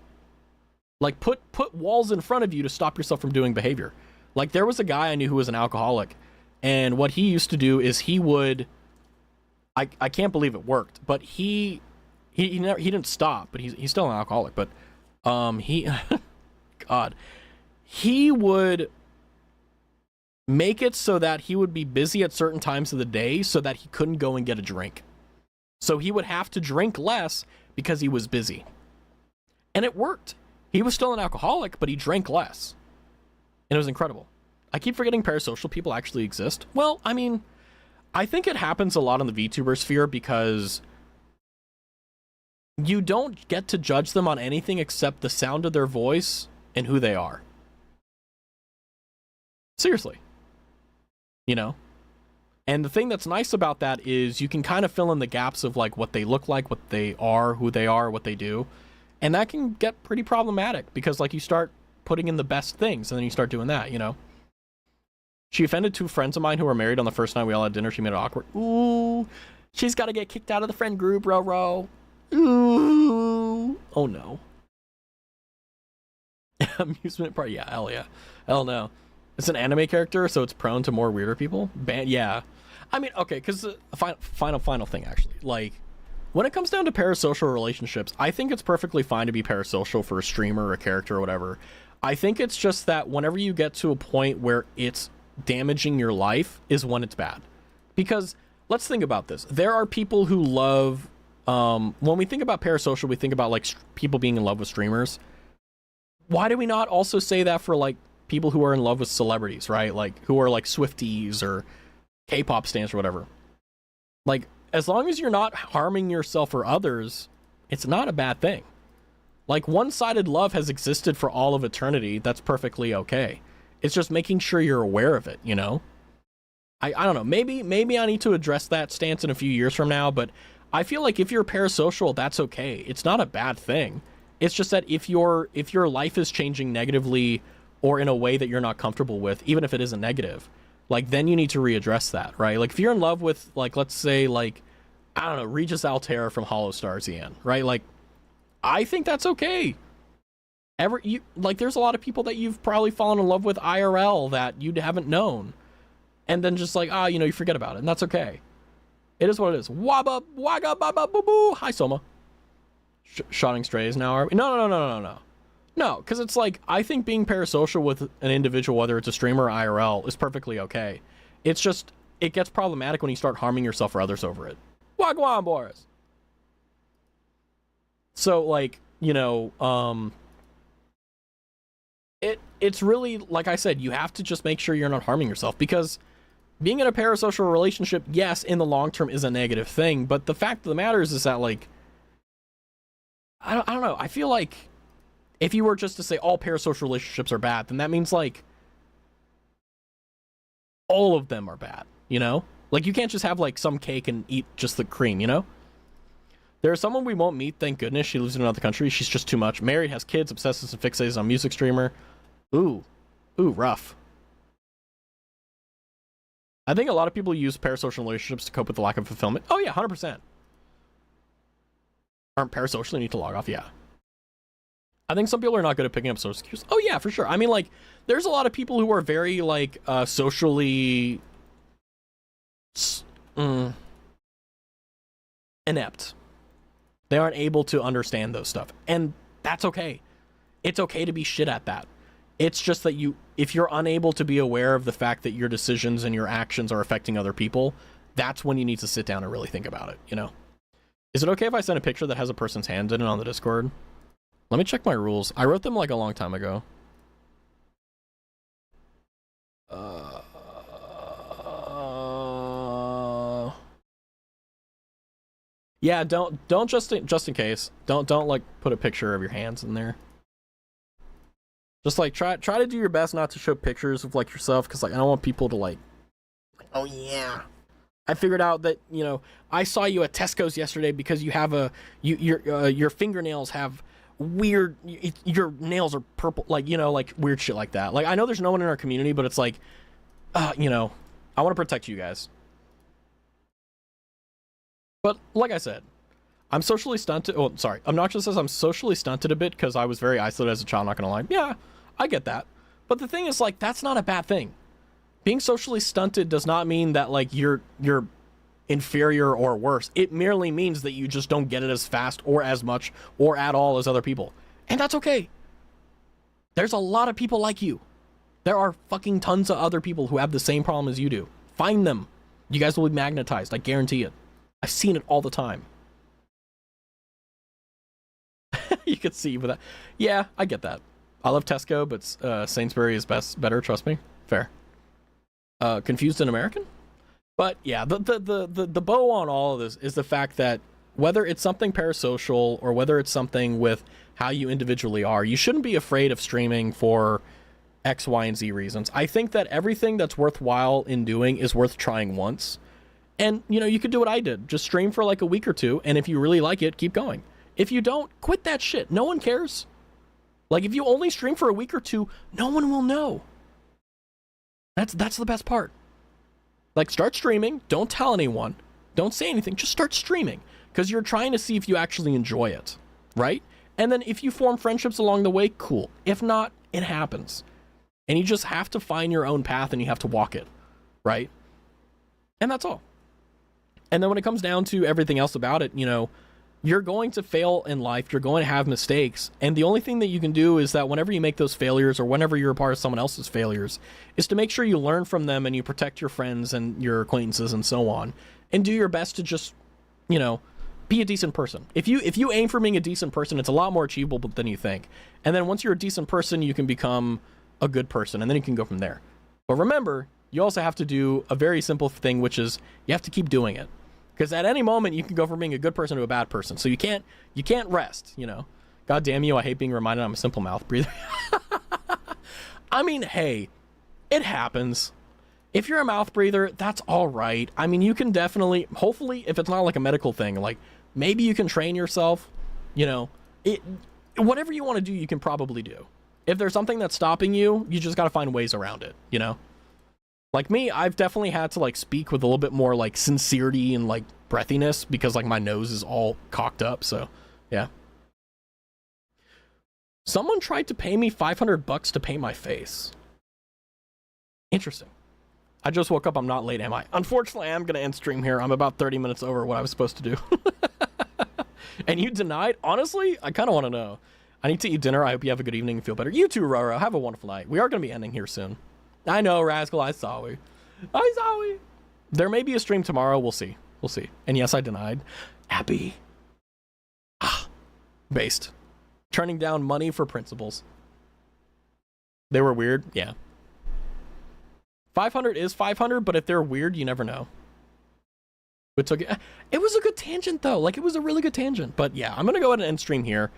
Like put walls in front of you to stop yourself from doing behavior. Like there was a guy I knew who was an alcoholic, and what he used to do is he would I can't believe it worked, but he didn't stop, but he's still an alcoholic, but he God, he would make it so that he would be busy at certain times of the day so that he couldn't go and get a drink. So he would have to drink less because he was busy. And it worked. He was still an alcoholic, but he drank less. And it was incredible. I keep forgetting parasocial people actually exist. Well, I mean, I think it happens a lot in the VTuber sphere because you don't get to judge them on anything except the sound of their voice and who they are. Seriously. You know? And the thing that's nice about that is you can kind of fill in the gaps of like what they look like, what they are, who they are, what they do. And that can get pretty problematic because like you start putting in the best things and then you start doing that, you know? She offended two friends of mine who were married on the first night we all had dinner. She made it awkward. Ooh, she's got to get kicked out of the friend group, Ro. Ooh. Oh no. Amusement park. Yeah, hell yeah. Hell no. It's an anime character, so it's prone to more weirder people. Yeah. I mean, okay, because final thing, actually. Like, when it comes down to parasocial relationships, I think it's perfectly fine to be parasocial for a streamer or a character or whatever. I think it's just that whenever you get to a point where it's damaging your life is when it's bad. Because, let's think about this. There are people who love... when we think about parasocial, we think about, like, people being in love with streamers. Why do we not also say that for, like, people who are in love with celebrities, right? Like, who are like Swifties or K-pop stans or whatever. Like, as long as you're not harming yourself or others, it's not a bad thing. Like, one-sided love has existed for all of eternity. That's perfectly okay. It's just making sure you're aware of it, you know? I don't know. Maybe I need to address that stance in a few years from now, but I feel like if you're parasocial, that's okay. It's not a bad thing. It's just that if your life is changing negatively or in a way that you're not comfortable with, even if it isn't negative, like, then you need to readdress that, right? Like, if you're in love with, like, let's say, like, I don't know, Regis Altera from Hollow Star ZN, right? Like, I think that's okay. There's a lot of people that you've probably fallen in love with IRL that you haven't known. And then just like, you forget about it, and that's okay. It is what it is. Wabba, waga, baba, boo boo. Hi, Soma. Shotting strays now, are we? No. No, because it's like, I think being parasocial with an individual, whether it's a streamer or IRL, is perfectly okay. It's just, it gets problematic when you start harming yourself or others over it. Wagwan, Boris! So, like, it's really, like I said, you have to just make sure you're not harming yourself, because being in a parasocial relationship, yes, in the long term is a negative thing, but the fact of the matter is that, like, I don't know, I feel like if you were just to say all parasocial relationships are bad, then that means, like, all of them are bad, you know? Like, you can't just have, like, some cake and eat just the cream, you know? There's someone we won't meet, thank goodness. She lives in another country. She's just too much. Married, has kids, obsesses and fixates on music streamer. Ooh, rough. I think a lot of people use parasocial relationships to cope with the lack of fulfillment. Oh, yeah, 100%. Aren't parasocially need to log off? Yeah. I think some people are not good at picking up social cues. Oh, yeah, for sure. I mean, like, there's a lot of people who are very, like, socially inept. They aren't able to understand those stuff. And that's okay. It's okay to be shit at that. It's just that if you're unable to be aware of the fact that your decisions and your actions are affecting other people, that's when you need to sit down and really think about it, you know? Is it okay if I send a picture that has a person's hand in it on the Discord? Let me check my rules. I wrote them like a long time ago. Yeah, don't just in case. Don't like put a picture of your hands in there. Just like try to do your best not to show pictures of like yourself, because like I don't want people to like, oh yeah, I figured out that, you know, I saw you at Tesco's yesterday because you have your fingernails have weird, your nails are purple, like, you know, like weird shit like that. Like I know there's no one in our community, but it's like, you know, I want to protect you guys. But like I said, I'm socially stunted. Oh, sorry. Obnoxious says I'm socially stunted a bit because I was very isolated as a child, not gonna lie. Yeah, I get that. But the thing is, like, that's not a bad thing. Being socially stunted does not mean that, like, you're inferior or worse. It merely means that you just don't get it as fast or as much or at all as other people. And that's okay. There's a lot of people like you. There are fucking tons of other people who have the same problem as you do. Find them. You guys will be magnetized. I guarantee it. I've seen it all the time. You could see with that. Yeah, I get that. I love Tesco, but Sainsbury is better, trust me. Fair. Confused and American? But yeah, the bow on all of this is the fact that whether it's something parasocial or whether it's something with how you individually are, you shouldn't be afraid of streaming for X, Y, and Z reasons. I think that everything that's worthwhile in doing is worth trying once. And, you know, you could do what I did. Just stream for like a week or two, and if you really like it, keep going. If you don't, quit that shit. No one cares. Like, if you only stream for a week or two, no one will know. That's the best part. Like, start streaming. Don't tell anyone. Don't say anything. Just start streaming. Because you're trying to see if you actually enjoy it. Right? And then if you form friendships along the way, cool. If not, it happens. And you just have to find your own path and you have to walk it. Right? And that's all. And then when it comes down to everything else about it, you know, you're going to fail in life. You're going to have mistakes. And the only thing that you can do is that whenever you make those failures or whenever you're a part of someone else's failures is to make sure you learn from them and you protect your friends and your acquaintances and so on. And do your best to just, you know, be a decent person. If you aim for being a decent person, it's a lot more achievable than you think. And then once you're a decent person, you can become a good person and then you can go from there. But remember, you also have to do a very simple thing, which is you have to keep doing it. Because at any moment, you can go from being a good person to a bad person. So you can't rest, you know. God damn you, I hate being reminded I'm a simple mouth breather. I mean, hey, it happens. If you're a mouth breather, that's all right. I mean, you can definitely, hopefully, if it's not like a medical thing, like maybe you can train yourself, you know. Whatever you want to do, you can probably do. If there's something that's stopping you, you just got to find ways around it, you know. Like me, I've definitely had to like speak with a little bit more like sincerity and like breathiness because like my nose is all cocked up. So yeah. Someone tried to pay me $500 to paint my face. Interesting. I just woke up. I'm not late, am I? Unfortunately, I am going to end stream here. I'm about 30 minutes over what I was supposed to do. And you denied? Honestly, I kind of want to know. I need to eat dinner. I hope you have a good evening and feel better. You too, Roro. Have a wonderful night. We are going to be ending here soon. I know, Rascal. I saw we. There may be a stream tomorrow. We'll see. We'll see. And yes, I denied. Abby. Based. Turning down money for principles. They were weird? Yeah. 500 is 500, but if they're weird, you never know. It was a good tangent, though. Like, it was a really good tangent. But yeah, I'm going to go ahead and end stream here.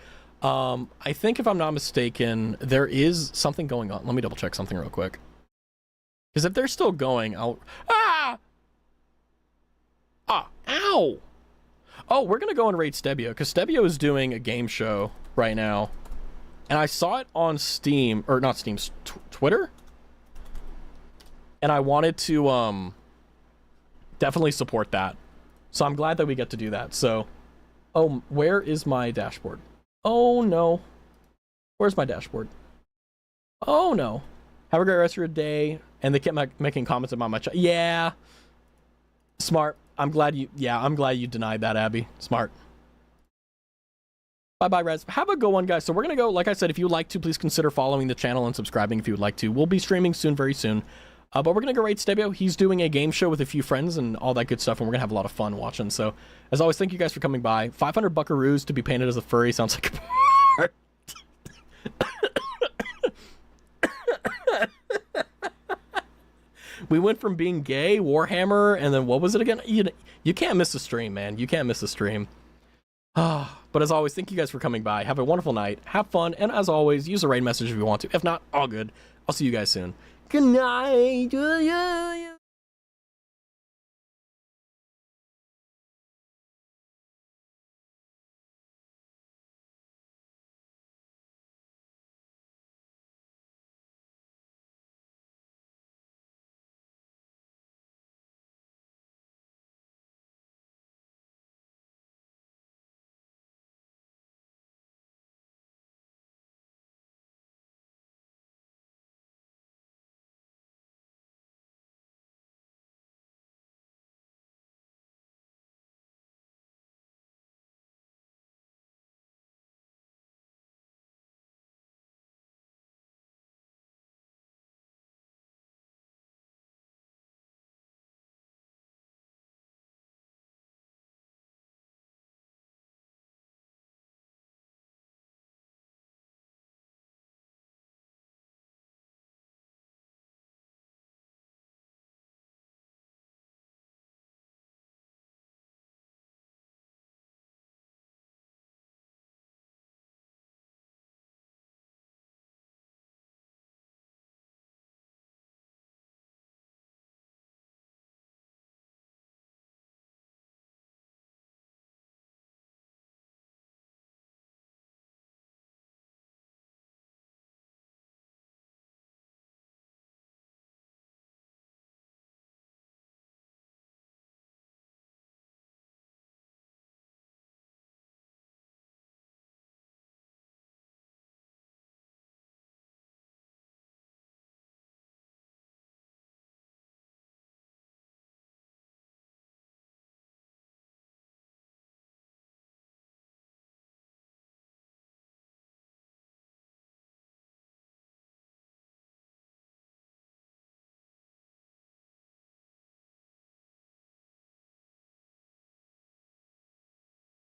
I think if I'm not mistaken, there is something going on. Let me double check something real quick. Because if they're still going, I'll... Ow! Oh, we're going to go and raid Stebio, because Stebio is doing a game show right now. And I saw it on Steam, or not Steam, Twitter? And I wanted to, definitely support that. So I'm glad that we get to do that. So, oh, where is my dashboard? Oh, no. Where's my dashboard? Oh, no. Have a great rest of your day. And they kept making comments about my chat. Yeah. Smart. I'm glad you denied that, Abby. Smart. Bye-bye, Rez. Have a good one, guys. So we're going to go, like I said, if you would like to, please consider following the channel and subscribing if you would like to. We'll be streaming soon, very soon. But we're going to go raid Stebio. He's doing a game show with a few friends and all that good stuff, and we're going to have a lot of fun watching. So, as always, thank you guys for coming by. 500 buckaroos to be painted as a furry sounds like a part. We We went from being gay, Warhammer, and then what was it again? You can't miss a stream, man. You can't miss a stream. But as always, thank you guys for coming by. Have a wonderful night. Have fun. And as always, use a raid message if you want to. If not, all good. I'll see you guys soon. Good night.